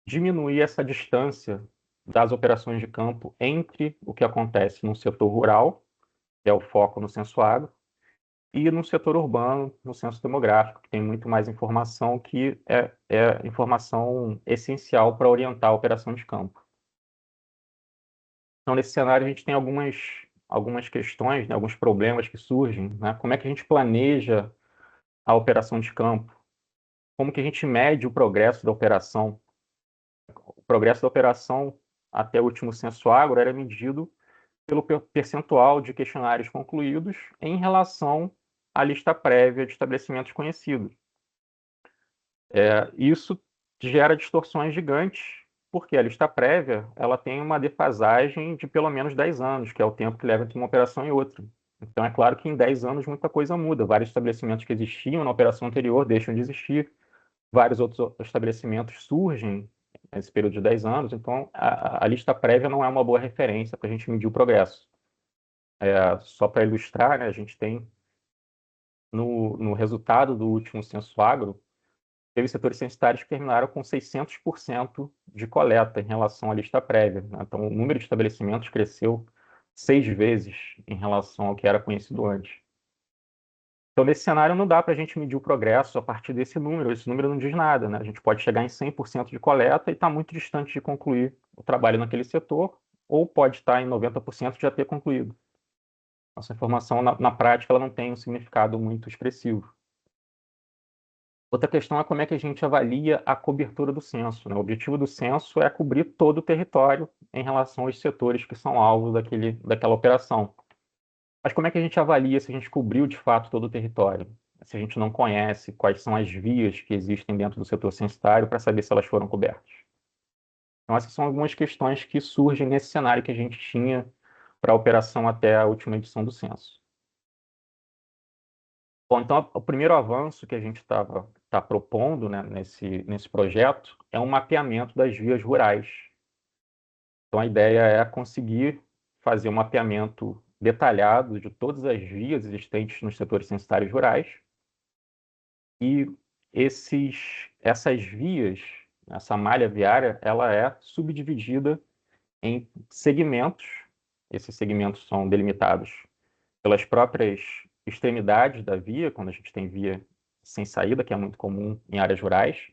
diminuir essa distância das operações de campo entre o que acontece no setor rural, que é o foco no censo agro, e no setor urbano, no censo demográfico, que tem muito mais informação, que é informação essencial para orientar a operação de campo. Então, nesse cenário, a gente tem algumas questões, né, alguns problemas que surgem, né? Como é que a gente planeja a operação de campo? Como que a gente mede o progresso da operação? O progresso da operação até o último censo agro era medido pelo percentual de questionários concluídos em relação à lista prévia de estabelecimentos conhecidos. Isso gera distorções gigantes, porque a lista prévia ela tem uma defasagem de pelo menos 10 anos, que é o tempo que leva entre uma operação e outra. Então, é claro que em 10 anos muita coisa muda. Vários estabelecimentos que existiam na operação anterior deixam de existir, vários outros estabelecimentos surgem nesse período de 10 anos, então a lista prévia não é uma boa referência para a gente medir o progresso. Só para ilustrar, né, a gente tem no resultado do último censo agro, teve setores censitários que terminaram com 600% de coleta em relação à lista prévia, né? Então, o número de estabelecimentos cresceu 6 vezes em relação ao que era conhecido antes. Então, nesse cenário, não dá para a gente medir o progresso a partir desse número. Esse número não diz nada, né? A gente pode chegar em 100% de coleta e está muito distante de concluir o trabalho naquele setor, ou pode estar em 90% de já ter concluído. Essa informação, na prática, ela não tem um significado muito expressivo. Outra questão é como é que a gente avalia a cobertura do censo, né? O objetivo do censo é cobrir todo o território em relação aos setores que são alvos daquela operação. Mas como é que a gente avalia se a gente cobriu de fato todo o território? Se a gente não conhece quais são as vias que existem dentro do setor censitário para saber se elas foram cobertas. Então, essas são algumas questões que surgem nesse cenário que a gente tinha para a operação até a última edição do censo. Bom, então, o primeiro avanço que a gente está propondo, né, nesse projeto é um mapeamento das vias rurais. Então, a ideia é conseguir fazer um mapeamento detalhado de todas as vias existentes nos setores censitários rurais e essas vias, essa malha viária, ela é subdividida em segmentos. Esses segmentos são delimitados pelas próprias extremidades da via, quando a gente tem via sem saída, que é muito comum em áreas rurais,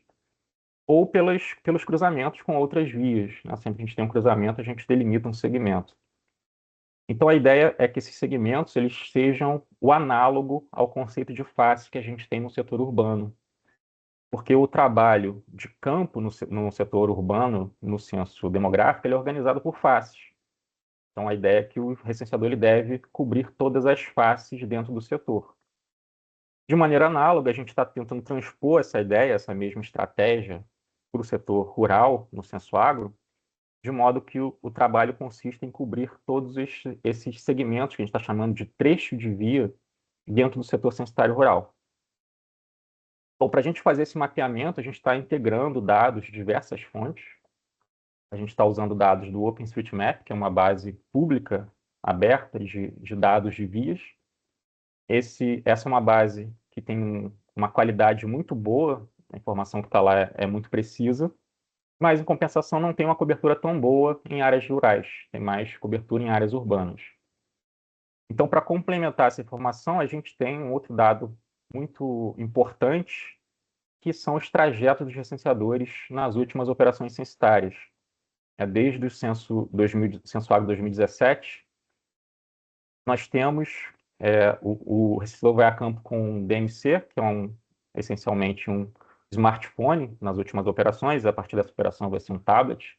ou pelos cruzamentos com outras vias, né? Sempre que a gente tem um cruzamento, a gente delimita um segmento. Então, a ideia é que esses segmentos eles sejam o análogo ao conceito de face que a gente tem no setor urbano. Porque o trabalho de campo no setor urbano, no censo demográfico, ele é organizado por faces. Então, a ideia é que o recenseador ele deve cobrir todas as faces dentro do setor. De maneira análoga, a gente está tentando transpor essa ideia, essa mesma estratégia, para o setor rural, no censo agro, de modo que o trabalho consiste em cobrir todos esses segmentos que a gente está chamando de trecho de via dentro do setor censitário rural. Então, para a gente fazer esse mapeamento, a gente está integrando dados de diversas fontes. A gente está usando dados do OpenStreetMap, que é uma base pública, aberta de dados de vias. Essa é uma base que tem uma qualidade muito boa, a informação que está lá é muito precisa, mas, em compensação, não tem uma cobertura tão boa em áreas rurais, tem mais cobertura em áreas urbanas. Então, para complementar essa informação, a gente tem um outro dado muito importante, que são os trajetos dos recenseadores nas últimas operações censitárias. Desde o censo agro 2017, nós temos o recenseador vai a campo com um DMC, que é essencialmente um smartphone nas últimas operações. A partir dessa operação vai ser um tablet,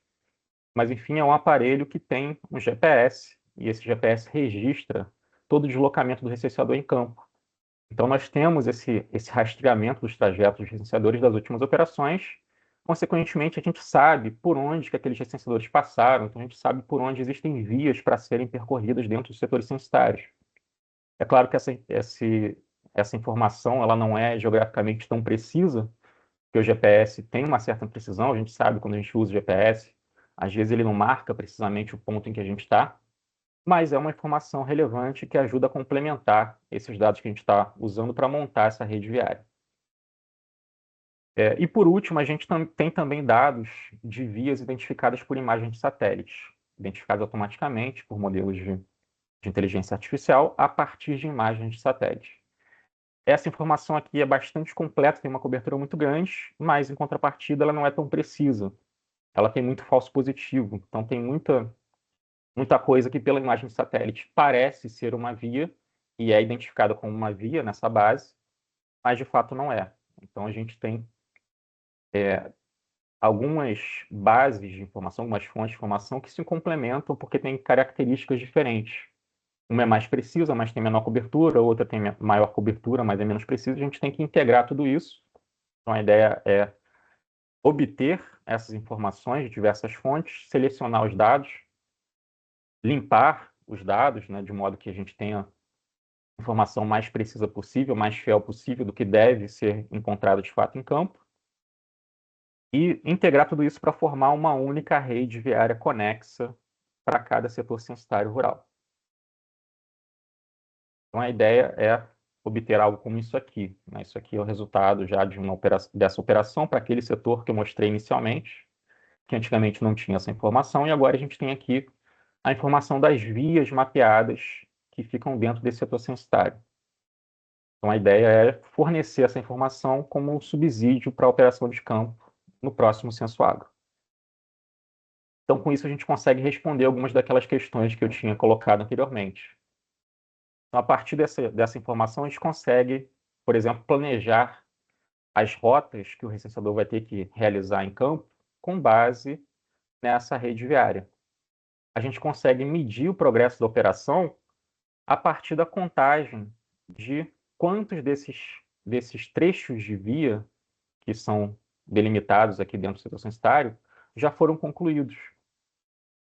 mas enfim, é um aparelho que tem um GPS, e esse GPS registra todo o deslocamento do recenseador em campo. Então, nós temos esse rastreamento dos trajetos dos recenseadores das últimas operações. Consequentemente, a gente sabe por onde que aqueles recenseadores passaram, então a gente sabe por onde existem vias para serem percorridas dentro dos setores censitários. É claro que essa informação ela não é geograficamente tão precisa, porque o GPS tem uma certa precisão, a gente sabe quando a gente usa o GPS, às vezes ele não marca precisamente o ponto em que a gente está, mas é uma informação relevante que ajuda a complementar esses dados que a gente está usando para montar essa rede viária. E por último, a gente tem também dados de vias identificadas por imagens de satélite, identificadas automaticamente por modelos de inteligência artificial a partir de imagens de satélite. Essa informação aqui é bastante completa, tem uma cobertura muito grande, mas em contrapartida ela não é tão precisa. Ela tem muito falso positivo, então tem muita coisa que pela imagem de satélite parece ser uma via e é identificada como uma via nessa base, mas de fato não é. Então a gente tem algumas bases de informação, algumas fontes de informação que se complementam porque têm características diferentes. Uma é mais precisa, mas tem menor cobertura, outra tem maior cobertura, mas é menos precisa. A gente tem que integrar tudo isso. Então a ideia é obter essas informações de diversas fontes, selecionar os dados, limpar os dados, né, de modo que a gente tenha informação mais precisa possível, mais fiel possível do que deve ser encontrado de fato em campo, e integrar tudo isso para formar uma única rede viária conexa para cada setor censitário rural. Então, a ideia é obter algo como isso aqui, né? Isso aqui é o resultado já dessa operação para aquele setor que eu mostrei inicialmente, que antigamente não tinha essa informação, e agora a gente tem aqui a informação das vias mapeadas que ficam dentro desse setor censitário. Então, a ideia é fornecer essa informação como um subsídio para a operação de campo no próximo Censo Agro. Então, com isso, a gente consegue responder algumas daquelas questões que eu tinha colocado anteriormente. Então, a partir dessa informação, a gente consegue, por exemplo, planejar as rotas que o recenseador vai ter que realizar em campo com base nessa rede viária. A gente consegue medir o progresso da operação a partir da contagem de quantos desses trechos de via que são delimitados aqui dentro do setor censitário já foram concluídos.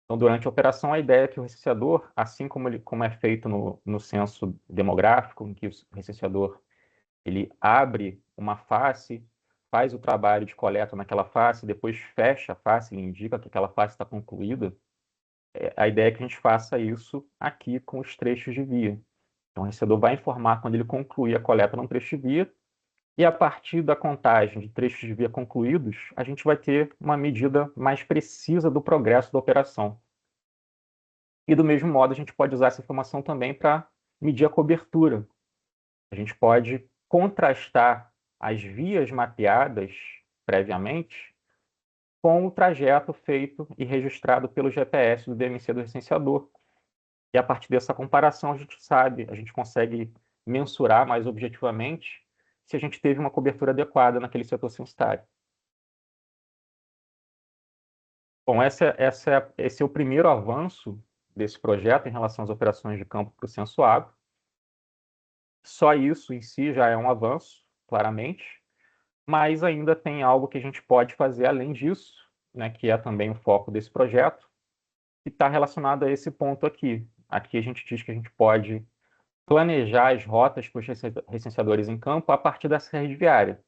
Então, durante a operação, a ideia é que o recenseador, assim como é feito no censo demográfico, em que o recenseador ele abre uma face, faz o trabalho de coleta naquela face, depois fecha a face e indica que aquela face está concluída, a ideia é que a gente faça isso aqui com os trechos de via. Então, o recenseador vai informar quando ele concluir a coleta num trecho de via, e a partir da contagem de trechos de via concluídos, a gente vai ter uma medida mais precisa do progresso da operação. E do mesmo modo, a gente pode usar essa informação também para medir a cobertura. A gente pode contrastar as vias mapeadas previamente com o trajeto feito e registrado pelo GPS do DMC do recenseador. E a partir dessa comparação, a gente consegue mensurar mais objetivamente se a gente teve uma cobertura adequada naquele setor censitário. Bom, esse é o primeiro avanço desse projeto em relação às operações de campo para o Censo Agro. Só isso em si já é um avanço, claramente, mas ainda tem algo que a gente pode fazer além disso, né, que é também o foco desse projeto, que está relacionado a esse ponto aqui. Aqui a gente diz que a gente pode planejar as rotas para os recenseadores em campo a partir dessa rede viária.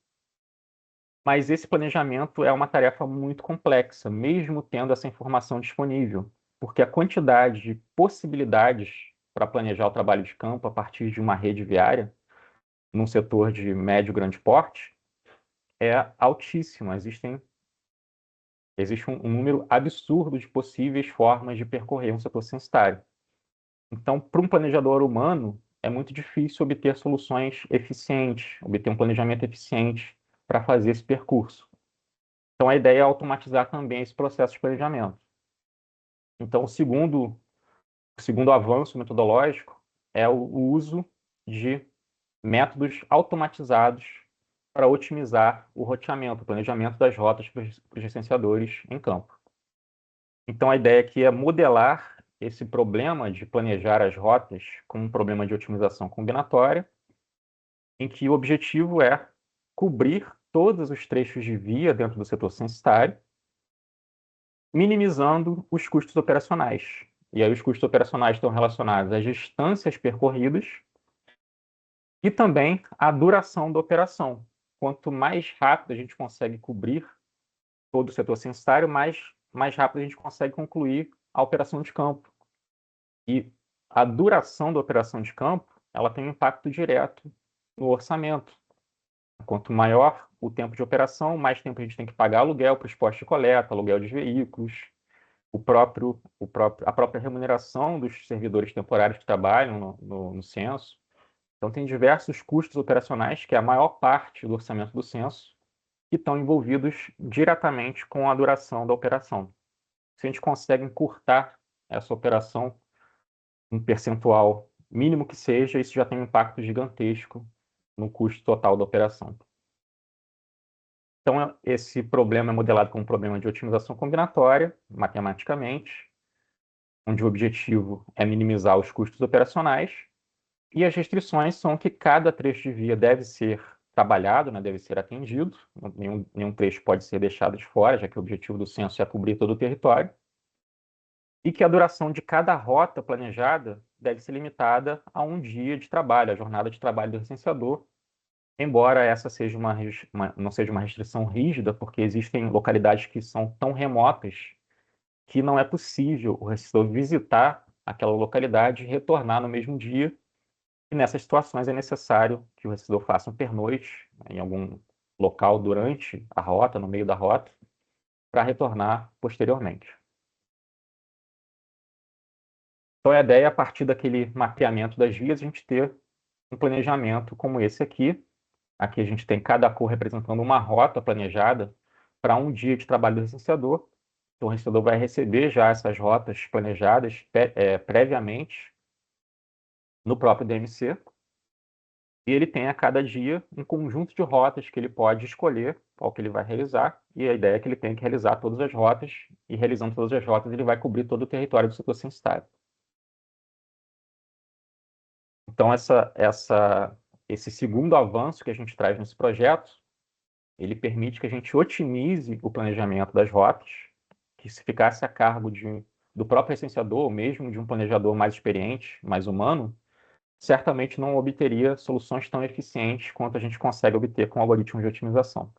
Mas esse planejamento é uma tarefa muito complexa, mesmo tendo essa informação disponível, porque a quantidade de possibilidades para planejar o trabalho de campo a partir de uma rede viária, num setor de médio e grande porte, é altíssima. Existe um número absurdo de possíveis formas de percorrer um setor censitário. Então, para um planejador humano, é muito difícil obter soluções eficientes, obter um planejamento eficiente para fazer esse percurso. Então, a ideia é automatizar também esse processo de planejamento. Então, o segundo avanço metodológico é o uso de métodos automatizados para otimizar o roteamento, o planejamento das rotas para os licenciadores em campo. Então, a ideia aqui é modelar esse problema de planejar as rotas como um problema de otimização combinatória, em que o objetivo é cobrir todos os trechos de via dentro do setor censitário, minimizando os custos operacionais. E aí os custos operacionais estão relacionados às distâncias percorridas e também à duração da operação. Quanto mais rápido a gente consegue cobrir todo o setor censitário, mais rápido a gente consegue concluir a operação de campo. E a duração da operação de campo, ela tem um impacto direto no orçamento. Quanto maior o tempo de operação, mais tempo a gente tem que pagar aluguel para os postos de coleta, aluguel dos veículos, a própria remuneração dos servidores temporários que trabalham no censo. Então, tem diversos custos operacionais, que é a maior parte do orçamento do censo, que estão envolvidos diretamente com a duração da operação. Se a gente consegue encurtar essa operação, um percentual mínimo que seja, isso já tem um impacto gigantesco no custo total da operação. Então, esse problema é modelado como um problema de otimização combinatória, matematicamente, onde o objetivo é minimizar os custos operacionais, e as restrições são que cada trecho de via deve ser trabalhado, né, deve ser atendido, nenhum trecho pode ser deixado de fora, já que o objetivo do censo é cobrir todo o território, e que a duração de cada rota planejada deve ser limitada a um dia de trabalho, a jornada de trabalho do recenseador, embora essa seja não seja uma restrição rígida, porque existem localidades que são tão remotas que não é possível o recenseador visitar aquela localidade e retornar no mesmo dia. E nessas situações é necessário que o recenseador faça um pernoite, né, em algum local durante a rota, no meio da rota, para retornar posteriormente. Então a ideia é, a partir daquele mapeamento das vias, a gente ter um planejamento como esse aqui. Aqui a gente tem cada cor representando uma rota planejada para um dia de trabalho do recenseador. Então o recenseador vai receber já essas rotas planejadas previamente no próprio DMC, e ele tem a cada dia um conjunto de rotas que ele pode escolher qual que ele vai realizar, e a ideia é que ele tem que realizar todas as rotas, e realizando todas as rotas ele vai cobrir todo o território do setor censitário. Então esse segundo avanço que a gente traz nesse projeto, ele permite que a gente otimize o planejamento das rotas, que se ficasse a cargo do próprio recenseador, ou mesmo de um planejador mais experiente, mais humano, certamente não obteria soluções tão eficientes quanto a gente consegue obter com algoritmos de otimização.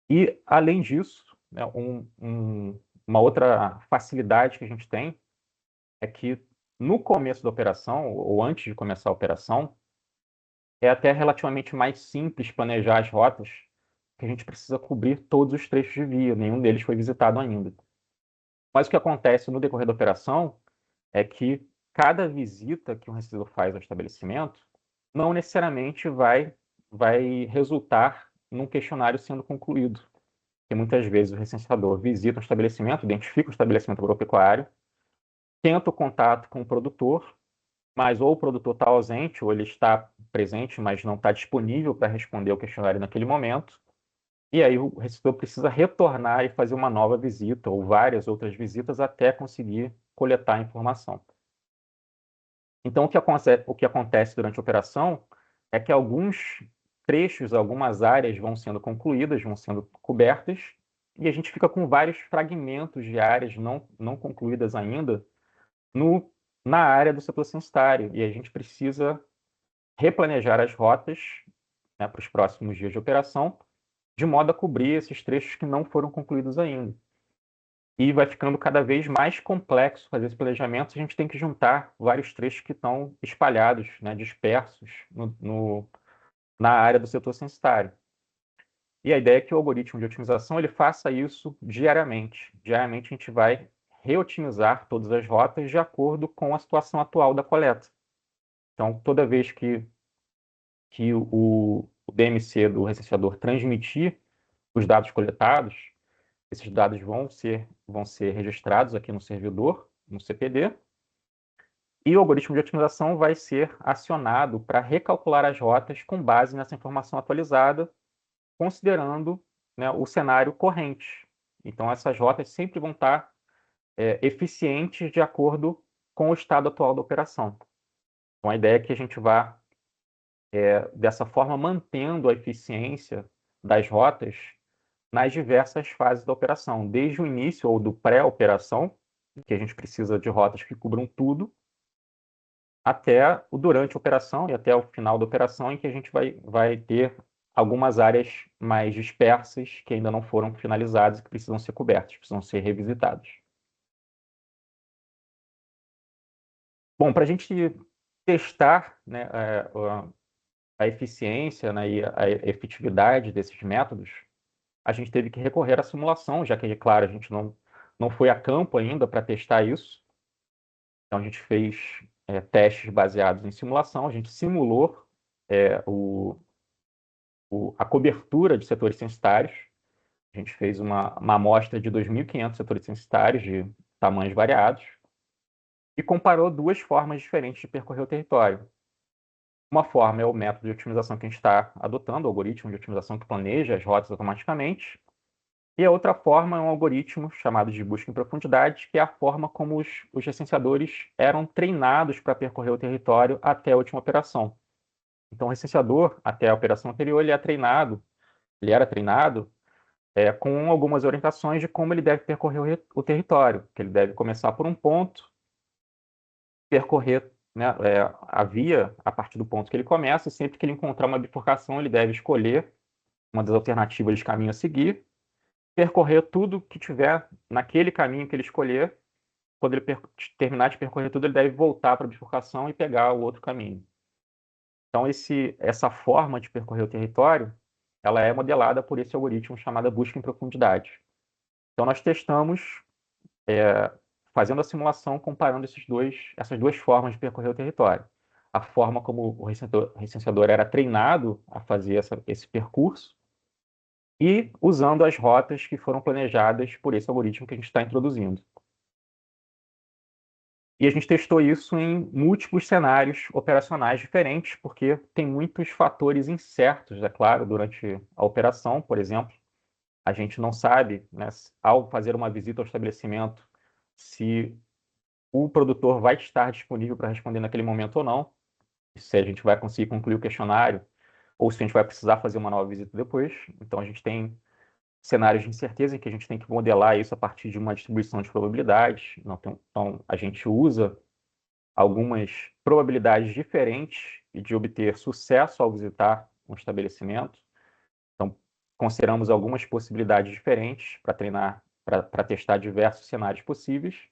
E, além disso, né, uma outra facilidade que a gente tem é que no começo da operação, ou antes de começar a operação, é até relativamente mais simples planejar as rotas, que a gente precisa cobrir todos os trechos de via, nenhum deles foi visitado ainda. Mas o que acontece no decorrer da operação é que cada visita que um recenseador faz ao estabelecimento não necessariamente vai resultar num questionário sendo concluído. Porque muitas vezes o recenseador visita um estabelecimento, identifica o estabelecimento agropecuário, tenta o contato com o produtor, mas ou o produtor está ausente, ou ele está presente, mas não está disponível para responder ao questionário naquele momento. E aí o recenseador precisa retornar e fazer uma nova visita, ou várias outras visitas, até conseguir coletar a informação. Então, o que acontece durante a operação é que alguns trechos, algumas áreas vão sendo concluídas, vão sendo cobertas, e a gente fica com vários fragmentos de áreas não concluídas ainda na área do setor censitário, e a gente precisa replanejar as rotas, né, para os próximos dias de operação, de modo a cobrir esses trechos que não foram concluídos ainda. E vai ficando cada vez mais complexo fazer esse planejamento. A gente tem que juntar vários trechos que estão espalhados, né, dispersos na área do setor censitário. E a ideia é que o algoritmo de otimização ele faça isso diariamente. Diariamente a gente vai reotimizar todas as rotas de acordo com a situação atual da coleta. Então, toda vez que o DMC do recenseador transmitir os dados coletados, esses dados vão ser registrados aqui no servidor, no CPD, e o algoritmo de otimização vai ser acionado para recalcular as rotas com base nessa informação atualizada, considerando, né, o cenário corrente. Então, essas rotas sempre vão estar eficientes de acordo com o estado atual da operação. Então, a ideia é que a gente vá, dessa forma, mantendo a eficiência das rotas nas diversas fases da operação, desde o início ou do pré-operação, que a gente precisa de rotas que cubram tudo, até o durante a operação e até o final da operação, em que a gente vai ter algumas áreas mais dispersas que ainda não foram finalizadas e que precisam ser cobertas, precisam ser revisitadas. Bom, para a gente testar, né, a eficiência, né, e a efetividade desses métodos, a gente teve que recorrer à simulação, já que, claro, a gente não foi a campo ainda para testar isso. Então, a gente fez testes baseados em simulação, a gente simulou a cobertura de setores censitários. A gente fez uma amostra de 2.500 setores censitários de tamanhos variados e comparou duas formas diferentes de percorrer o território. Uma forma é o método de otimização que a gente está adotando, o algoritmo de otimização que planeja as rotas automaticamente, e a outra forma é um algoritmo chamado de busca em profundidade, que é a forma como os recenseadores eram treinados para percorrer o território até a última operação. Então, o recenseador, até a operação anterior, ele era treinado com algumas orientações de como ele deve percorrer o território, que ele deve começar por um ponto, percorrer, né, a via a partir do ponto que ele começa, e sempre que ele encontrar uma bifurcação, ele deve escolher uma das alternativas de caminho a seguir, percorrer tudo que tiver naquele caminho que ele escolher. Quando ele terminar de percorrer tudo, ele deve voltar para a bifurcação e pegar o outro caminho. Então, essa forma de percorrer o território, ela é modelada por esse algoritmo chamado busca em profundidade. Então, nós testamos fazendo a simulação, comparando essas duas formas de percorrer o território. A forma como o recenseador era treinado a fazer esse percurso e usando as rotas que foram planejadas por esse algoritmo que a gente está introduzindo. E a gente testou isso em múltiplos cenários operacionais diferentes, porque tem muitos fatores incertos, é claro, durante a operação. Por exemplo, a gente não sabe, né, ao fazer uma visita ao estabelecimento, se o produtor vai estar disponível para responder naquele momento ou não, se a gente vai conseguir concluir o questionário, ou se a gente vai precisar fazer uma nova visita depois. Então, a gente tem cenários de incerteza em que a gente tem que modelar isso a partir de uma distribuição de probabilidades. Então, a gente usa algumas probabilidades diferentes de obter sucesso ao visitar um estabelecimento. Então, consideramos algumas possibilidades diferentes para testar diversos cenários possíveis.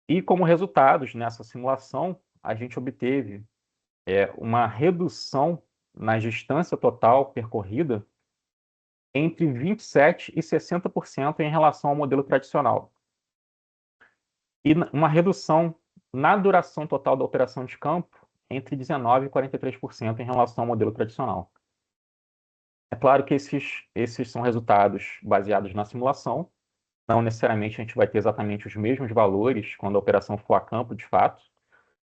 E como resultados nessa simulação, a gente obteve uma redução na distância total percorrida entre 27% e 60% em relação ao modelo tradicional. E uma redução na duração total da operação de campo entre 19% e 43% em relação ao modelo tradicional. É claro que esses são resultados baseados na simulação. Não necessariamente a gente vai ter exatamente os mesmos valores quando a operação for a campo, de fato,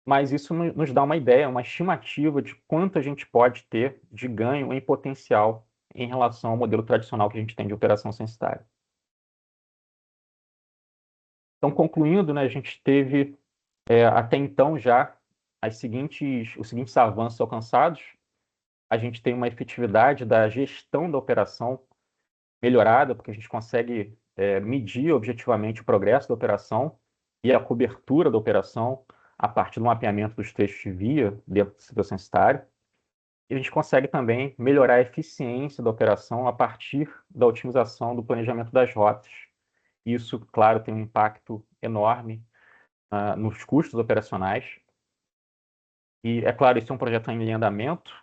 mas isso nos dá uma ideia, uma estimativa de quanto a gente pode ter de ganho em potencial em relação ao modelo tradicional que a gente tem de operação censitária. Então, concluindo, né, a gente teve até então já os seguintes avanços alcançados. A gente tem uma efetividade da gestão da operação melhorada, porque a gente consegue medir objetivamente o progresso da operação e a cobertura da operação a partir do mapeamento dos trechos de via dentro do setor censitário. E a gente consegue também melhorar a eficiência da operação a partir da otimização do planejamento das rotas. Isso, claro, tem um impacto enorme nos custos operacionais. E, é claro, esse é um projeto em andamento.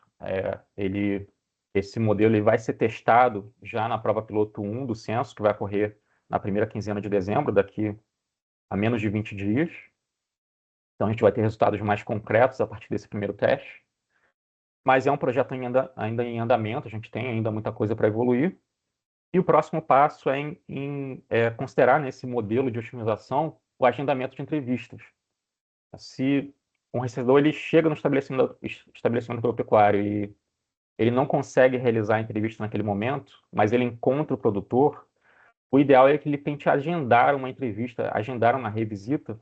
Esse modelo ele vai ser testado já na prova piloto 1 do censo, que vai ocorrer na primeira quinzena de dezembro, daqui a menos de 20 dias. Então, a gente vai ter resultados mais concretos a partir desse primeiro teste. Mas é um projeto ainda em andamento, a gente tem ainda muita coisa para evoluir. E o próximo passo é considerar nesse modelo de otimização o agendamento de entrevistas. Se um recebedor ele chega no estabelecimento agropecuário e ele não consegue realizar a entrevista naquele momento, mas ele encontra o produtor, o ideal é que ele tente agendar uma entrevista, agendar uma revisita,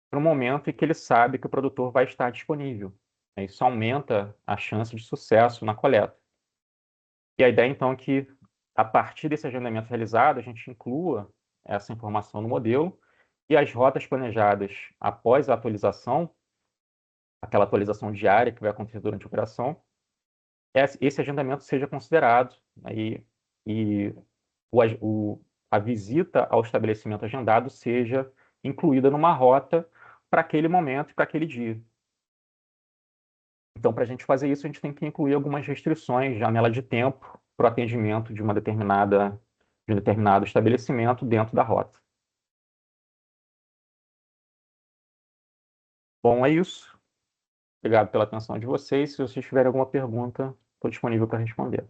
para um momento em que ele sabe que o produtor vai estar disponível. Isso aumenta a chance de sucesso na coleta. E a ideia, então, é que, a partir desse agendamento realizado, a gente inclua essa informação no modelo e as rotas planejadas após a atualização, aquela atualização diária que vai acontecer durante a operação, esse agendamento seja considerado, né, e a visita ao estabelecimento agendado seja incluída numa rota para aquele momento e para aquele dia. Então, para a gente fazer isso, a gente tem que incluir algumas restrições, janela de tempo para o atendimento de de um determinado estabelecimento dentro da rota. Bom, é isso. Obrigado pela atenção de vocês. Se vocês tiverem alguma pergunta, estou disponível para responder.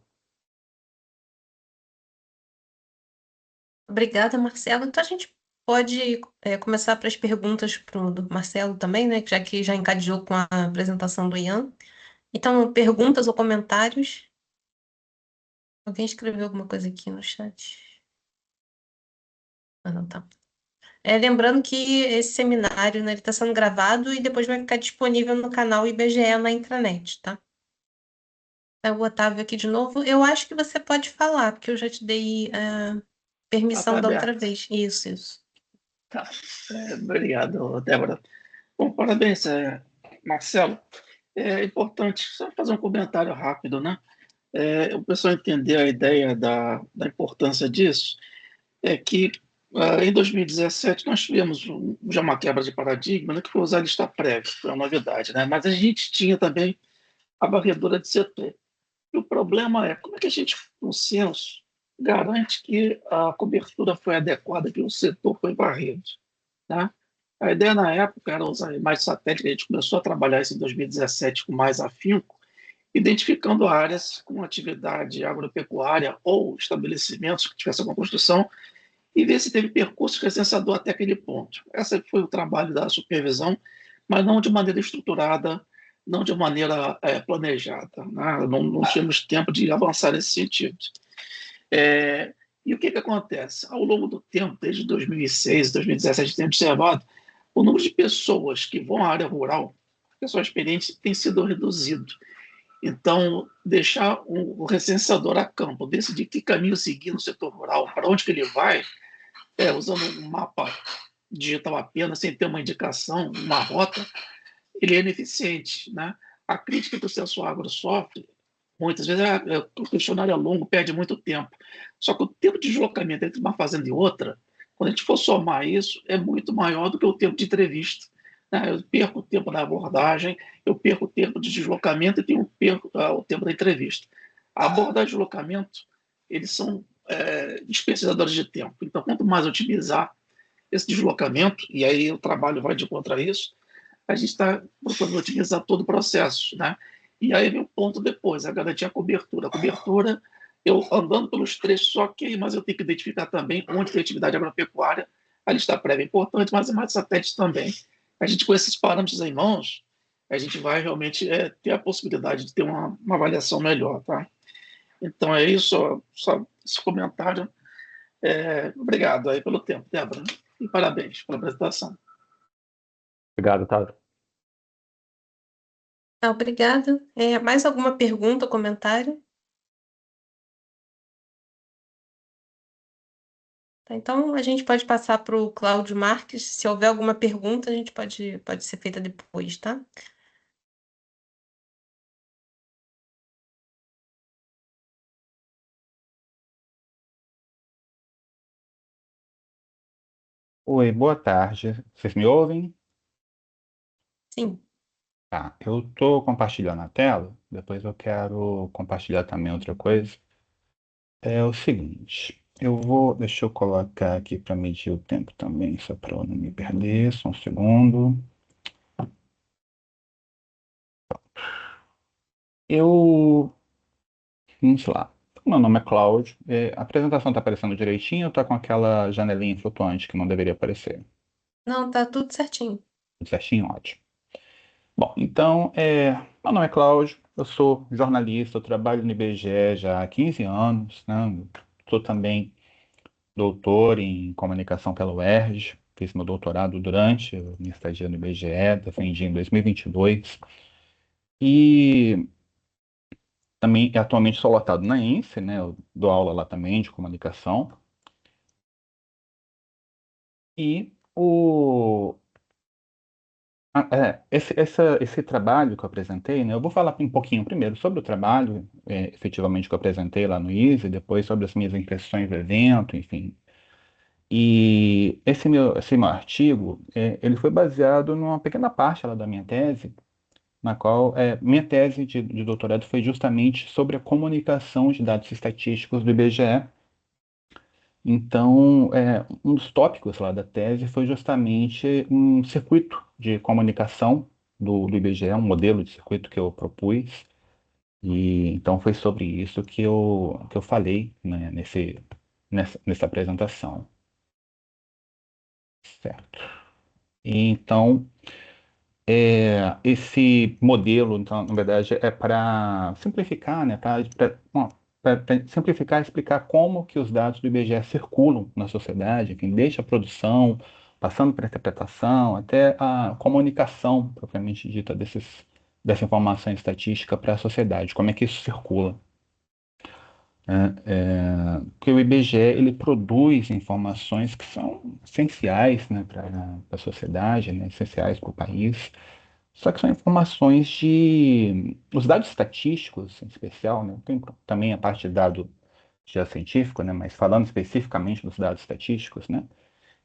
Obrigada, Marcelo. Então, a gente pode começar para as perguntas do Marcelo também, né? Já que já encadeou com a apresentação do Ian. Então, perguntas ou comentários? Alguém escreveu alguma coisa aqui no chat? Ah, não, tá. Lembrando que esse seminário, né, ele está sendo gravado e depois vai ficar disponível no canal IBGE na intranet, tá? É o Otávio aqui de novo. Eu acho que você pode falar, porque eu já te dei permissão tá da outra aberto. vez. Isso. Tá. Obrigado, Débora. Bom, parabéns, Marcelo. É importante só fazer um comentário rápido, né? O pessoal entender a ideia da importância disso é que em 2017 nós tivemos já uma quebra de paradigma, né, que foi usar a lista prévia, foi uma novidade, né? Mas a gente tinha também a varredura de setor. E o problema é como é que a gente, no censo, garante que a cobertura foi adequada, que o setor foi varrido, tá? A ideia na época era usar imagens satélites, a gente começou a trabalhar isso em 2017 com mais afinco, identificando áreas com atividade agropecuária ou estabelecimentos que tivessem uma construção e ver se teve percurso recenseador até aquele ponto. Esse foi o trabalho da supervisão, mas não de maneira estruturada, não de maneira planejada. Né? Não tínhamos tempo de avançar nesse sentido. E o que acontece? Ao longo do tempo, desde 2006, 2017, a gente tem observado o número de pessoas que vão à área rural, pessoas experientes, tem sido reduzido. Então, deixar o recenseador a campo, decidir que caminho seguir no setor rural, para onde que ele vai, usando um mapa digital apenas, sem ter uma indicação, uma rota, ele é ineficiente. Né? A crítica que o Censo Agro sofre, muitas vezes, o questionário é longo, perde muito tempo. Só que o tempo de deslocamento entre uma fazenda e outra, quando a gente for somar isso, é muito maior do que o tempo de entrevista. Né? Eu perco o tempo da abordagem, eu perco o tempo de deslocamento e perco o tempo da entrevista. A abordagem e deslocamento, eles são dispensadores de tempo. Então, quanto mais otimizar esse deslocamento, e aí o trabalho vai de contra isso, a gente está procurando otimizar todo o processo. Né? E aí vem o ponto depois, a garantir a cobertura. A cobertura, eu andando pelos trechos, ok, mas eu tenho que identificar também onde tem atividade agropecuária. A lista prévia é importante, mas a imagem de satélite também. A gente, com esses parâmetros em mãos, a gente vai realmente ter a possibilidade de ter uma avaliação melhor. Tá? Então é isso, só esse comentário. Obrigado aí pelo tempo, Débora, e parabéns pela apresentação. Obrigado, Otávio. Obrigada. Mais alguma pergunta ou comentário? Tá, então, a gente pode passar para o Cláudio Marques. Se houver alguma pergunta, a gente pode ser feita depois, tá? Oi, boa tarde. Vocês me ouvem? Sim. Tá, eu estou compartilhando a tela, depois eu quero compartilhar também outra coisa. É o seguinte, deixa eu colocar aqui para medir o tempo também, só para eu não me perder, só um segundo. Vamos lá. Meu nome é Cláudio, a apresentação está aparecendo direitinho ou está com aquela janelinha flutuante que não deveria aparecer? Não, tá tudo certinho. Tudo certinho? Ótimo. Bom, então, meu nome é Cláudio, eu sou jornalista, eu trabalho no IBGE já há 15 anos, né? Sou também doutor em comunicação pela UERJ, fiz meu doutorado durante a minha estadia no IBGE, defendi em 2022, e também atualmente sou lotado na INSE, né? Eu dou aula lá também de comunicação, e esse trabalho que eu apresentei, né, eu vou falar um pouquinho primeiro sobre o trabalho, efetivamente, que eu apresentei lá no ISE, depois sobre as minhas impressões do evento, enfim. E esse meu artigo, ele foi baseado numa pequena parte lá da minha tese, na qual minha tese de doutorado foi justamente sobre a comunicação de dados estatísticos do IBGE. Então, um dos tópicos lá da tese foi justamente um circuito de comunicação do IBGE, um modelo de circuito que eu propus. E então foi sobre isso que eu falei, né, nessa apresentação. Certo. E então, esse modelo, então, na verdade, é para simplificar, né, para simplificar e explicar como que os dados do IBGE circulam na sociedade, enfim, desde a produção, passando para a interpretação, até a comunicação propriamente dita dessa informação estatística para a sociedade, como é que isso circula, né? Porque o IBGE ele produz informações que são essenciais, né, para a sociedade, né, essenciais para o país. Só que são informações os dados estatísticos, em especial, né? Tem também a parte de dado já científico, né? Mas falando especificamente dos dados estatísticos, né?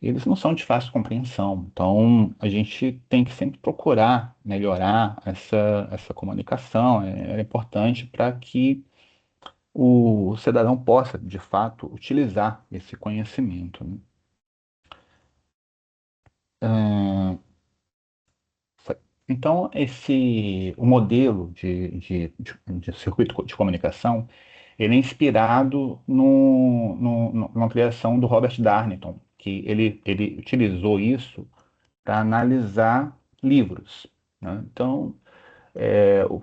Eles não são de fácil compreensão. Então, a gente tem que sempre procurar melhorar essa comunicação. É importante para que o cidadão possa, de fato, utilizar esse conhecimento, né? Ah, Então, o modelo de circuito de comunicação, ele é inspirado numa criação do Robert Darnton, que ele utilizou isso para analisar livros, né? Então, o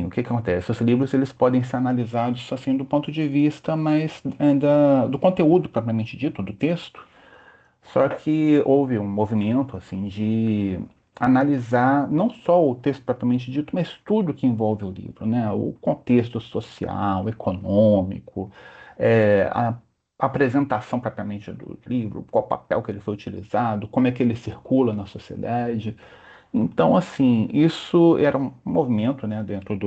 que acontece? Os livros eles podem ser analisados assim do ponto de vista mais do conteúdo propriamente dito, do texto, só que houve um movimento assim de analisar não só o texto propriamente dito, mas tudo que envolve o livro, né? O contexto social, econômico, a apresentação propriamente do livro, qual papel que ele foi utilizado, como é que ele circula na sociedade. Então, assim, isso era um movimento, né, dentro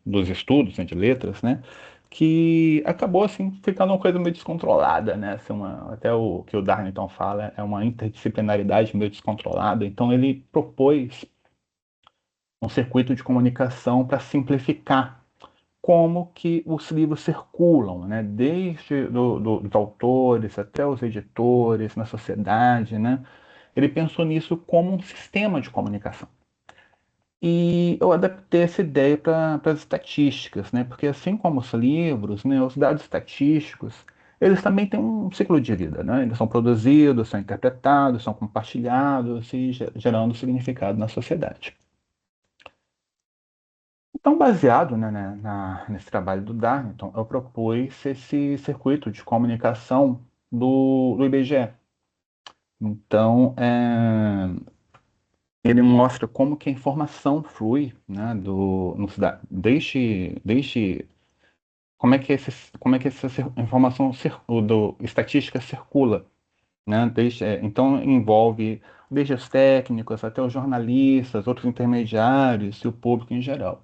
dos estudos, né, de letras, né, que acabou, assim, ficando uma coisa meio descontrolada, né, assim, até o que o Darnton fala é uma interdisciplinaridade meio descontrolada. Então, ele propôs um circuito de comunicação para simplificar como que os livros circulam, né, desde dos autores até os editores, na sociedade, né. Ele pensou nisso como um sistema de comunicação. E eu adaptei essa ideia para as estatísticas, né? Porque assim como os livros, né, os dados estatísticos, eles também têm um ciclo de vida, né? Eles são produzidos, são interpretados, são compartilhados e gerando significado na sociedade. Então, baseado, né, nesse trabalho do Darnton, eu propus esse circuito de comunicação do IBGE. Então, ele mostra como que a informação flui, né, desde como é que essa informação estatística circula, né? Então envolve desde os técnicos até os jornalistas, outros intermediários e o público em geral.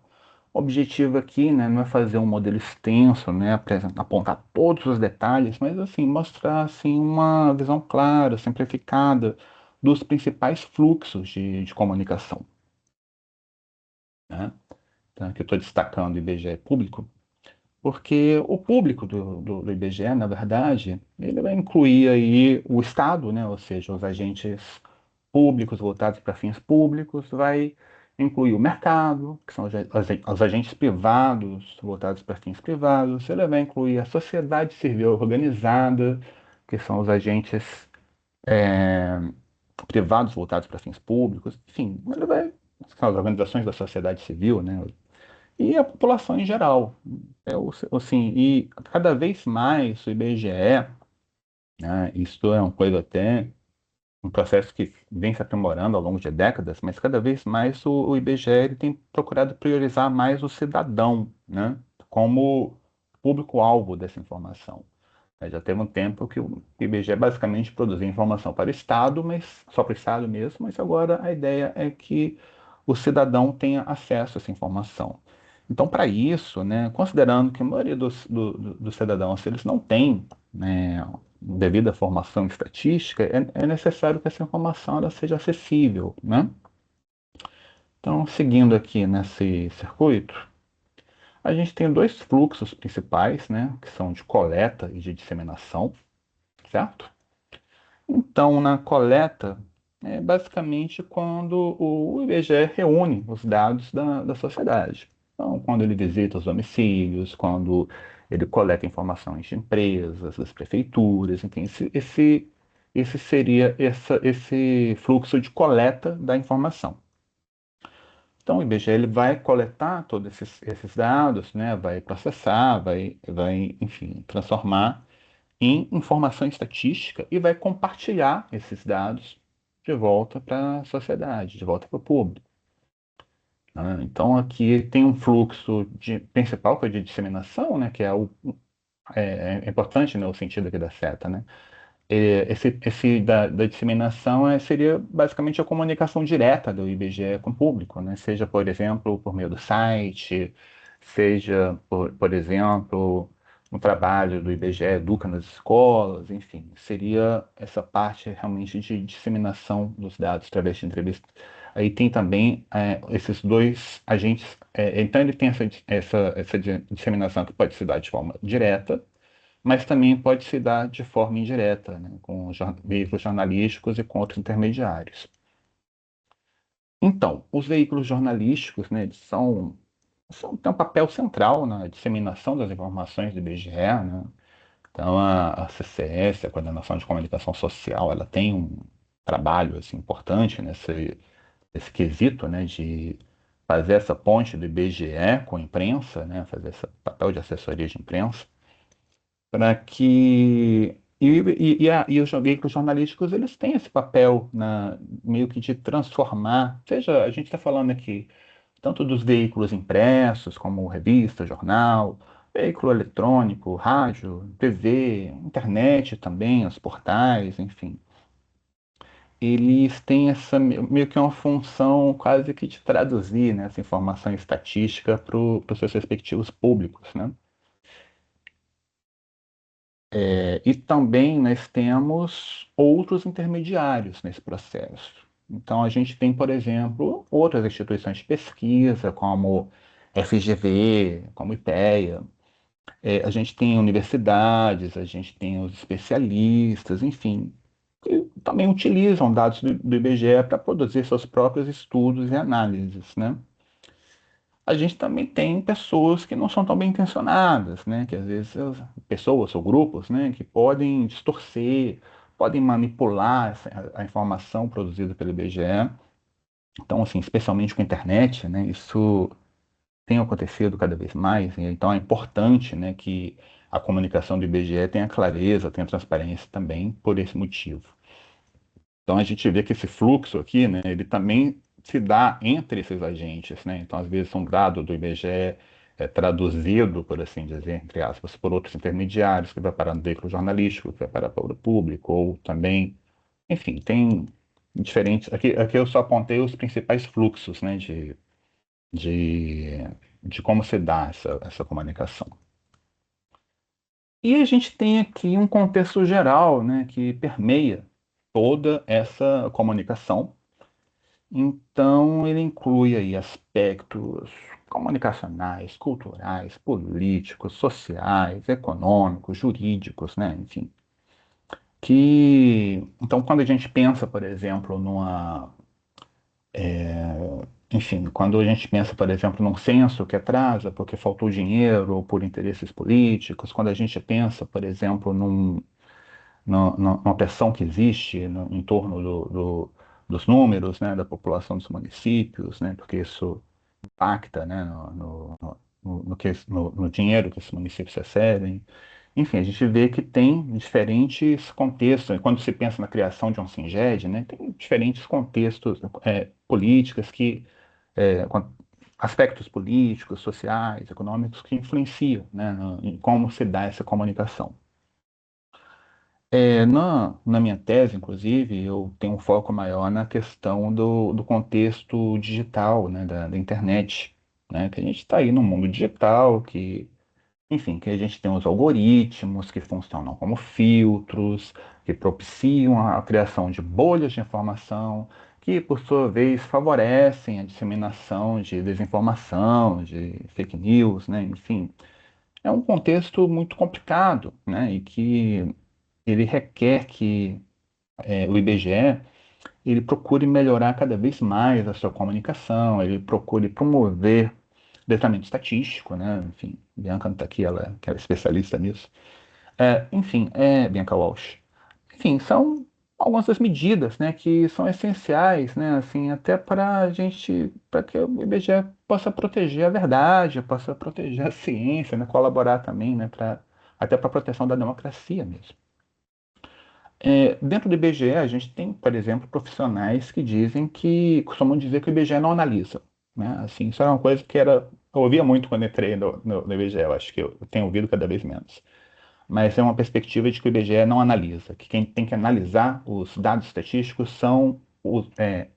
O objetivo aqui, né, não é fazer um modelo extenso, né, apontar todos os detalhes, mas assim mostrar assim uma visão clara, simplificada dos principais fluxos de comunicação, né? Então, aqui eu estou destacando o IBGE público, porque o público do IBGE, na verdade, ele vai incluir aí o Estado, né? Ou seja, os agentes públicos voltados para fins públicos, vai incluir o mercado, que são os agentes privados voltados para fins privados, ele vai incluir a sociedade civil organizada, que são os agentes privados voltados para fins públicos, enfim, são as organizações da sociedade civil, né? E a população em geral. Assim, e cada vez mais o IBGE, né, isso é uma coisa até, um processo que vem se aprimorando ao longo de décadas, mas cada vez mais o IBGE ele tem procurado priorizar mais o cidadão, né, como público-alvo dessa informação. Já teve um tempo que o IBGE basicamente produzia informação para o Estado, mas só para o Estado mesmo, mas agora a ideia é que o cidadão tenha acesso a essa informação. Então, para isso, né, considerando que a maioria dos cidadãos, eles não têm, né, devida formação em estatística, é necessário que essa informação ela seja acessível, né? Então, seguindo aqui nesse circuito, a gente tem dois fluxos principais, né, que são de coleta e de disseminação, certo? Então, na coleta, é basicamente quando o IBGE reúne os dados da sociedade. Então, quando ele visita os domicílios, quando ele coleta informações de empresas, das prefeituras, enfim, esse seria esse fluxo de coleta da informação. Então, o IBGE ele vai coletar todos esses dados, né, vai processar, enfim, transformar em informação estatística e vai compartilhar esses dados de volta para a sociedade, de volta para o público, né? Então, aqui tem um fluxo principal, que é de disseminação, né, que é importante, né, o sentido aqui da seta, né? Esse da disseminação seria basicamente a comunicação direta do IBGE com o público, né? Seja, por exemplo, por meio do site, seja, por exemplo, no trabalho do IBGE Educa nas escolas, enfim, seria essa parte realmente de disseminação dos dados através de entrevistas. Aí tem também esses dois agentes, então ele tem essa disseminação que pode se dar de forma direta, mas também pode se dar de forma indireta, né, com veículos jornalísticos e com outros intermediários. Então, os veículos jornalísticos, né, eles têm um papel central na disseminação das informações do IBGE, né? Então, a CCS, a Coordenação de Comunicação Social, ela tem um trabalho assim, importante nesse quesito, né, de fazer essa ponte do IBGE com a imprensa, né, fazer esse papel de assessoria de imprensa, para que e os veículos jornalísticos eles têm esse papel meio que de transformar, seja a gente está falando aqui tanto dos veículos impressos como revista, jornal, veículo eletrônico, rádio, TV, internet também, os portais, enfim, eles têm essa meio que uma função quase que de traduzir, né, essa informação estatística para os seus respectivos públicos, né? E também nós temos outros intermediários nesse processo. Então, a gente tem, por exemplo, outras instituições de pesquisa, como FGV, como IPEA. A gente tem universidades, a gente tem os especialistas, enfim, que também utilizam dados do IBGE para produzir seus próprios estudos e análises, né? A gente também tem pessoas que não são tão bem intencionadas, né? Que às vezes pessoas ou grupos, né? Que podem distorcer, podem manipular a informação produzida pelo IBGE. Então, assim, especialmente com a internet, né? Isso tem acontecido cada vez mais. Então, é importante, né? Que a comunicação do IBGE tenha clareza, tenha transparência também por esse motivo. Então a gente vê que esse fluxo aqui, né, ele também se dá entre esses agentes, né? Então às vezes um dado do IBGE é traduzido, por assim dizer, entre aspas, por outros intermediários que vai parar no veículo jornalístico, que vai parar para o público, ou também, enfim, tem diferentes. Aqui eu só apontei os principais fluxos, né, de, de como se dá essa comunicação. E a gente tem aqui um contexto geral, né, que permeia toda essa comunicação. Então, ele inclui aí aspectos comunicacionais, culturais, políticos, sociais, econômicos, jurídicos, né, enfim. Então, quando a gente pensa, por exemplo, enfim, quando a gente pensa, por exemplo, num censo que atrasa porque faltou dinheiro ou por interesses políticos, quando a gente pensa, por exemplo, numa pressão que existe em torno dos números, né, da população dos municípios, né, porque isso impacta, né, no dinheiro que esses municípios recebem. Enfim, a gente vê que tem diferentes contextos. Quando se pensa na criação de um Singed, né, tem diferentes contextos, políticas aspectos políticos, sociais, econômicos que influenciam, né, em como se dá essa comunicação. Na minha tese, inclusive, eu tenho um foco maior na questão do contexto digital, né, da internet, né, que a gente está aí no mundo digital, enfim, que a gente tem os algoritmos que funcionam como filtros, que propiciam a criação de bolhas de informação, que, por sua vez, favorecem a disseminação de desinformação, de fake news, né? Enfim, é um contexto muito complicado, né? E que ele requer que o IBGE ele procure melhorar cada vez mais a sua comunicação, ele procure promover letramento estatístico, né? Enfim, Bianca não está aqui, ela que é especialista nisso. Enfim, Bianca Walsh. Enfim, são algumas das medidas, né, que são essenciais, né, assim, até para a gente, para que o IBGE possa proteger a verdade, possa proteger a ciência, né, colaborar também, né, até para a proteção da democracia mesmo. Dentro do IBGE, a gente tem, por exemplo, profissionais que costumam dizer que o IBGE não analisa, né, assim, isso era uma coisa que eu ouvia muito quando entrei no IBGE, eu acho que eu tenho ouvido cada vez menos. Mas é uma perspectiva de que o IBGE não analisa, que quem tem que analisar os dados estatísticos são o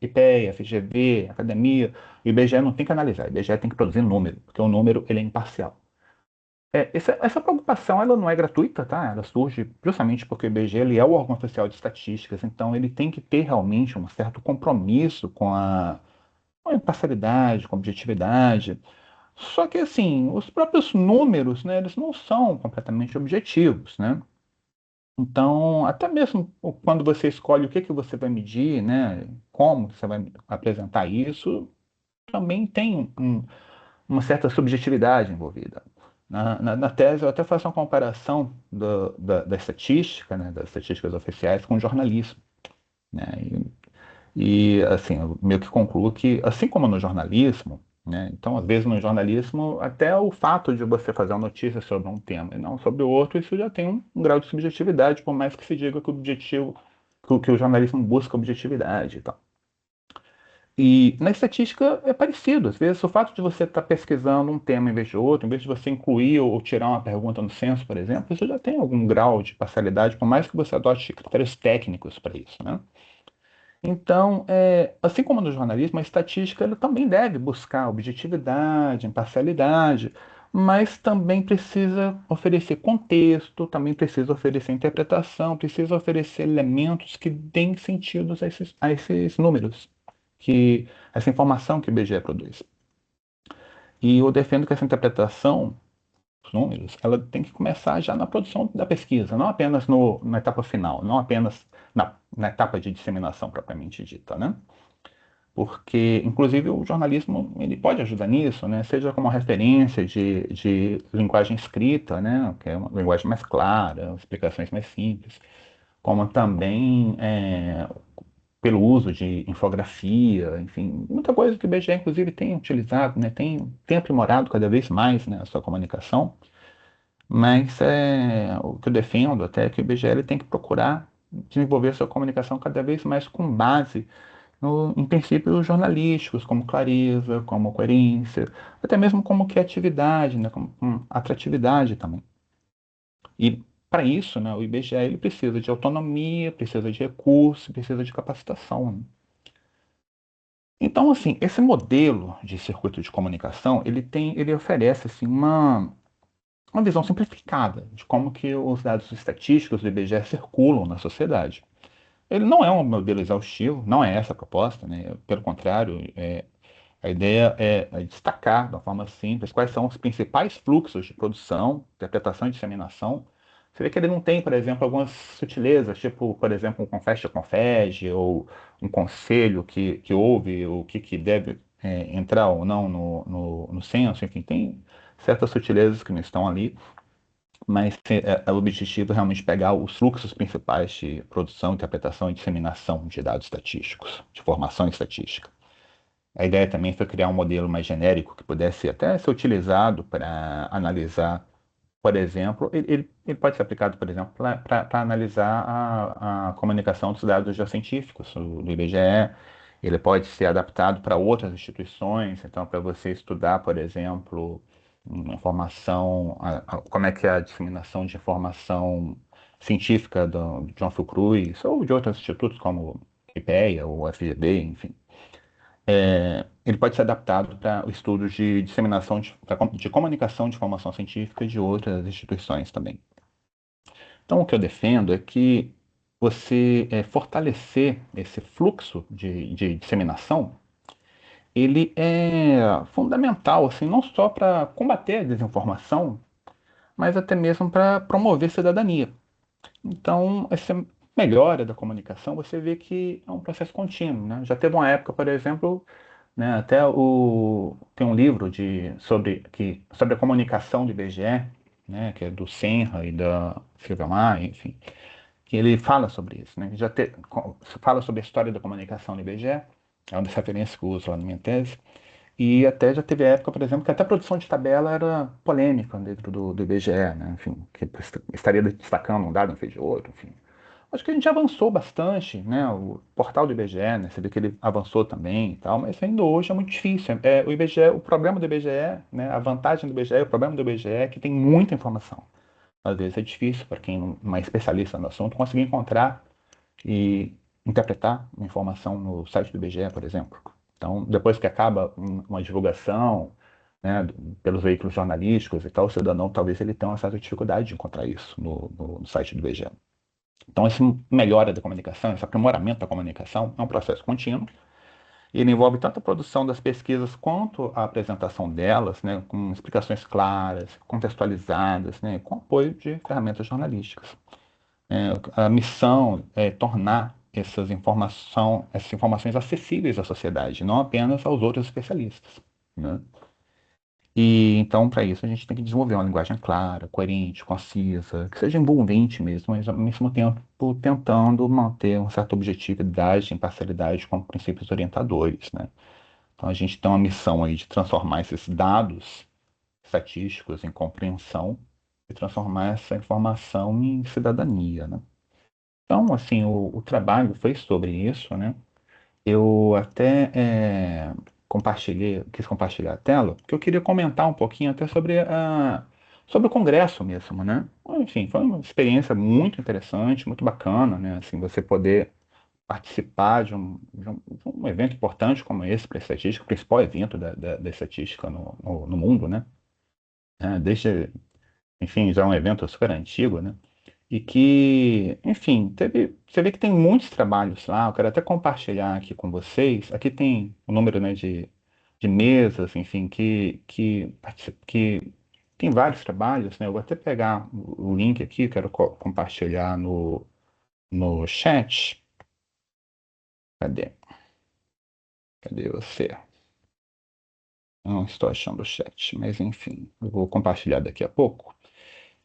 IPEA, FGV, Academia. O IBGE não tem que analisar, o IBGE tem que produzir número, porque o número ele é imparcial. Essa preocupação ela não é gratuita, tá? Ela surge justamente porque o IBGE ele é o órgão oficial de estatísticas, então ele tem que ter realmente um certo compromisso com a imparcialidade, com a objetividade. Só que, assim, os próprios números, né, eles não são completamente objetivos, né? Então, até mesmo quando você escolhe o que você vai medir, né, como você vai apresentar isso, também tem uma certa subjetividade envolvida. Na tese, eu até faço uma comparação da estatística, né, das estatísticas oficiais com o jornalismo, né? Assim, eu meio que concluo que, assim como no jornalismo, né, então, às vezes no jornalismo, até o fato de você fazer uma notícia sobre um tema e não sobre o outro, isso já tem um grau de subjetividade, por mais que se diga que o jornalismo busca objetividade e tal. E na estatística é parecido. Às vezes, o fato de você estar pesquisando um tema em vez de outro, em vez de você incluir ou tirar uma pergunta no censo, por exemplo, isso já tem algum grau de parcialidade, por mais que você adote critérios técnicos para isso, né? Então, assim como no jornalismo, a estatística ela também deve buscar objetividade, imparcialidade, mas também precisa oferecer contexto, também precisa oferecer interpretação, precisa oferecer elementos que deem sentido a esses números, essa informação que o IBGE produz. E eu defendo que essa interpretação os números, ela tem que começar já na produção da pesquisa, não apenas na etapa final, não apenas na etapa de disseminação propriamente dita, né? Porque, inclusive, o jornalismo ele pode ajudar nisso, né? Seja como uma referência de linguagem escrita, né? Que é uma linguagem mais clara, explicações mais simples, como também pelo uso de infografia, enfim, muita coisa que o IBGE, inclusive, tem utilizado, né? Tem aprimorado cada vez mais, né, a sua comunicação. Mas o que eu defendo até é que o IBGE ele tem que procurar desenvolver sua comunicação cada vez mais com base em princípios jornalísticos, como clareza, como coerência, até mesmo como criatividade, né, como atratividade também. E para isso, né, o IBGE ele precisa de autonomia, precisa de recursos, precisa de capacitação, né? Então, assim, esse modelo de circuito de comunicação, ele oferece assim, uma visão simplificada de como que os dados estatísticos do IBGE circulam na sociedade. Ele não é um modelo exaustivo, não é essa a proposta, né? Pelo contrário, a ideia é destacar de uma forma simples quais são os principais fluxos de produção, interpretação e disseminação. Você vê que ele não tem, por exemplo, algumas sutilezas, tipo, por exemplo, um confeste ou um conselho que ouve o que deve entrar ou não no censo, enfim, tem certas sutilezas que não estão ali, mas o objetivo é realmente pegar os fluxos principais de produção, interpretação e disseminação de dados estatísticos, de formação estatística. A ideia também foi criar um modelo mais genérico que pudesse até ser utilizado para analisar, por exemplo, ele pode ser aplicado, por exemplo, para analisar a comunicação dos dados geocientíficos do IBGE. Ele pode ser adaptado para outras instituições, então para você estudar, por exemplo, informação, como é que é a disseminação de informação científica do John Fiocruz ou de outros institutos como IPEA ou FGV, enfim. Ele pode ser adaptado para estudos de disseminação de comunicação de informação científica de outras instituições também. Então, o que eu defendo é que você fortalecer esse fluxo de disseminação, ele é fundamental, assim, não só para combater a desinformação, mas até mesmo para promover cidadania. Então, essa melhora da comunicação, você vê que é um processo contínuo, né? Já teve uma época, por exemplo, né, tem um livro sobre a comunicação do IBGE, né, que é do Senra e da Silvia Maia, enfim, que ele fala sobre isso, né? Fala sobre a história da comunicação do IBGE, é uma das referências que eu uso lá na minha tese, e até já teve época, por exemplo, que até a produção de tabela era polêmica dentro do IBGE, né? Enfim, que estaria destacando um dado em vez de outro, enfim. Acho que a gente avançou bastante, né? O portal do IBGE, né? Você vê que ele avançou também e tal, mas ainda hoje é muito difícil. O IBGE, o problema do IBGE, né? A vantagem do IBGE, o problema do IBGE é que tem muita informação. Às vezes é difícil para quem não é especialista no assunto conseguir encontrar e interpretar uma informação no site do IBGE, por exemplo. Então, depois que acaba uma divulgação, né, pelos veículos jornalísticos e tal, o cidadão talvez ele tenha uma certa dificuldade de encontrar isso no site do IBGE. Então, essa melhora da comunicação, esse aprimoramento da comunicação é um processo contínuo. Ele envolve tanto a produção das pesquisas quanto a apresentação delas, né, com explicações claras, contextualizadas, né, com apoio de ferramentas jornalísticas. A missão é tornar essas informações acessíveis à sociedade, não apenas aos outros especialistas, né? E então, para isso, a gente tem que desenvolver uma linguagem clara, coerente, concisa, que seja envolvente mesmo, mas ao mesmo tempo tentando manter uma certa objetividade, imparcialidade com princípios orientadores, né? Então, a gente tem uma missão aí de transformar esses dados estatísticos em compreensão e transformar essa informação em cidadania, né? Então, assim, o trabalho foi sobre isso, né? Eu até quis compartilhar a tela, porque eu queria comentar um pouquinho até sobre o Congresso mesmo, né? Enfim, foi uma experiência muito interessante, muito bacana, né? Assim, você poder participar de um evento importante como esse para a estatística, o principal evento da estatística no mundo, né? Enfim, já é um evento super antigo, né? E que, enfim, você vê que tem muitos trabalhos lá, eu quero até compartilhar aqui com vocês. Aqui tem o número, né, de mesas, enfim, que tem vários trabalhos, né? Eu vou até pegar o link aqui, quero compartilhar no chat. Cadê? Cadê você? Não estou achando o chat, mas enfim, eu vou compartilhar daqui a pouco.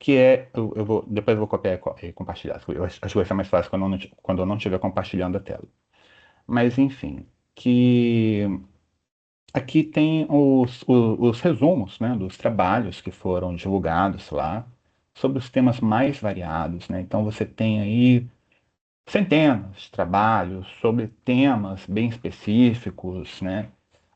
Depois eu vou copiar e compartilhar. Eu acho que vai ser mais fácil quando eu não estiver compartilhando a tela. Mas, enfim, que aqui tem os resumos, né, dos trabalhos que foram divulgados lá, sobre os temas mais variados, né? Então, você tem aí centenas de trabalhos sobre temas bem específicos, né?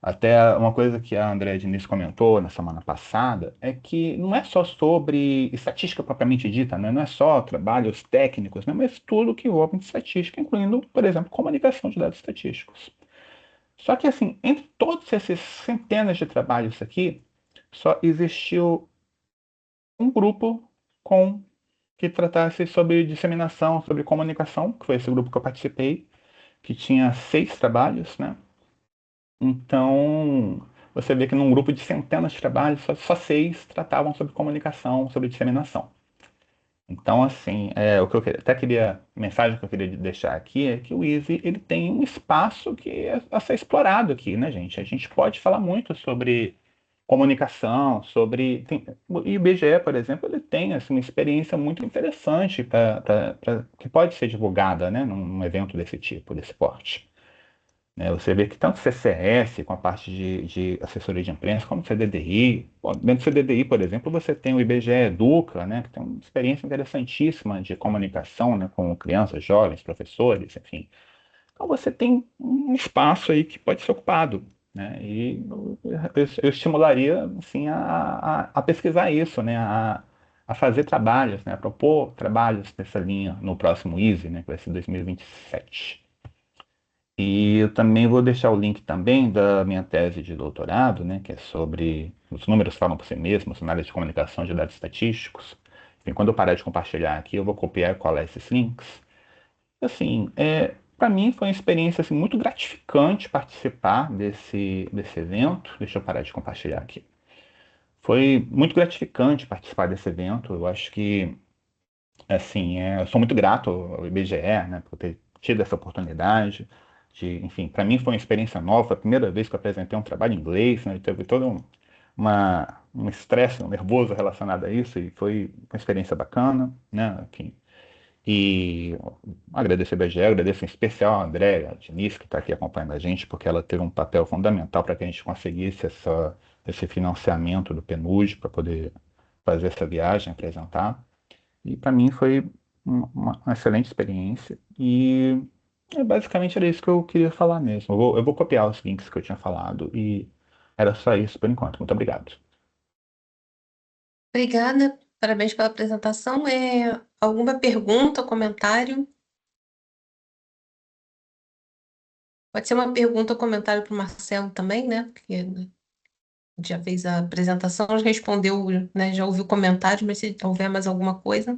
Até uma coisa que a Andrea Diniz comentou na semana passada é que não é só sobre estatística propriamente dita, né? Não é só trabalhos técnicos, né? Mas tudo que envolve estatística, incluindo, por exemplo, comunicação de dados estatísticos. Só que, assim, entre todos esses centenas de trabalhos aqui, só existiu um grupo com que tratasse sobre disseminação, sobre comunicação, que foi esse grupo que eu participei, que tinha 6 trabalhos, né? Então, você vê que num grupo de centenas de trabalhos, só 6 tratavam sobre comunicação, sobre disseminação. Então, assim, a mensagem que eu queria deixar aqui é que o Easy, ele tem um espaço que é a ser explorado aqui, né, gente? A gente pode falar muito sobre comunicação, o IBGE, por exemplo, ele tem assim, uma experiência muito interessante que pode ser divulgada, né, num evento desse tipo, desse porte. Né? Você vê que tanto o CCS, com a parte de assessoria de imprensa, como o CDDI, dentro do CDDI, por exemplo, você tem o IBGE Educa, né, que tem uma experiência interessantíssima de comunicação, né, com crianças, jovens, professores, enfim. Então você tem um espaço aí que pode ser ocupado, né, e eu estimularia, assim, a pesquisar isso, né, a fazer trabalhos, né, a propor trabalhos dessa linha no próximo ISE, né, que vai ser 2027. E eu também vou deixar o link também da minha tese de doutorado, né, que é sobre os números falam por si mesmos, análise de comunicação de dados estatísticos. Enfim, quando eu parar de compartilhar aqui, eu vou copiar e colar esses links. Assim, para mim foi uma experiência assim, muito gratificante participar desse evento. Deixa eu parar de compartilhar aqui. Foi muito gratificante participar desse evento. Eu acho que, assim, eu sou muito grato ao IBGE, né, por ter tido essa oportunidade. Enfim, para mim foi uma experiência nova. Foi a primeira vez que eu apresentei um trabalho em inglês, né, teve todo um estresse, um nervoso relacionado a isso, e foi uma experiência bacana, né, enfim. E agradecer a BGE, agradeço em especial a Andréa Diniz, que está aqui acompanhando a gente, porque ela teve um papel fundamental para que a gente conseguisse esse financiamento do PNUD para poder fazer essa viagem, apresentar. E para mim foi uma excelente experiência. E basicamente era isso que eu queria falar mesmo. Eu vou copiar os links que eu tinha falado e era só isso por enquanto. Muito obrigado. Obrigada, parabéns pela apresentação. Alguma pergunta, comentário? Pode ser uma pergunta ou comentário para o Marcelo também, né? Porque já fez a apresentação, já respondeu, né? Já ouviu comentários, mas se houver mais alguma coisa.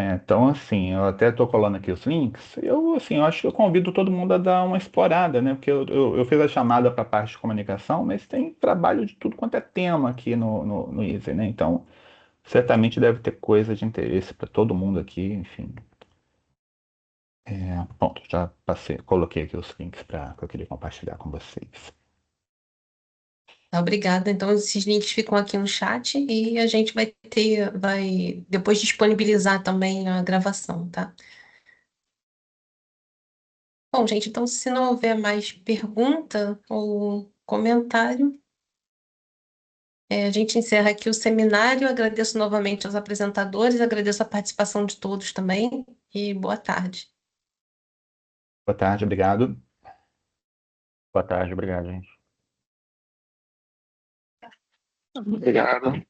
Então, assim, eu até estou colando aqui os links. Assim, eu acho que eu convido todo mundo a dar uma explorada, né? Porque eu fiz a chamada para a parte de comunicação, mas tem trabalho de tudo quanto é tema aqui no Easy, né? Então, certamente deve ter coisa de interesse para todo mundo aqui, enfim. Pronto, já passei, coloquei aqui os links que eu queria compartilhar com vocês. Tá, obrigada. Então, esses links ficam aqui no chat e a gente vai depois disponibilizar também a gravação, tá? Bom, gente, então se não houver mais pergunta ou comentário, a gente encerra aqui o seminário. Agradeço novamente aos apresentadores, agradeço a participação de todos também e boa tarde. Boa tarde, obrigado. Boa tarde, obrigado, gente. Obrigado.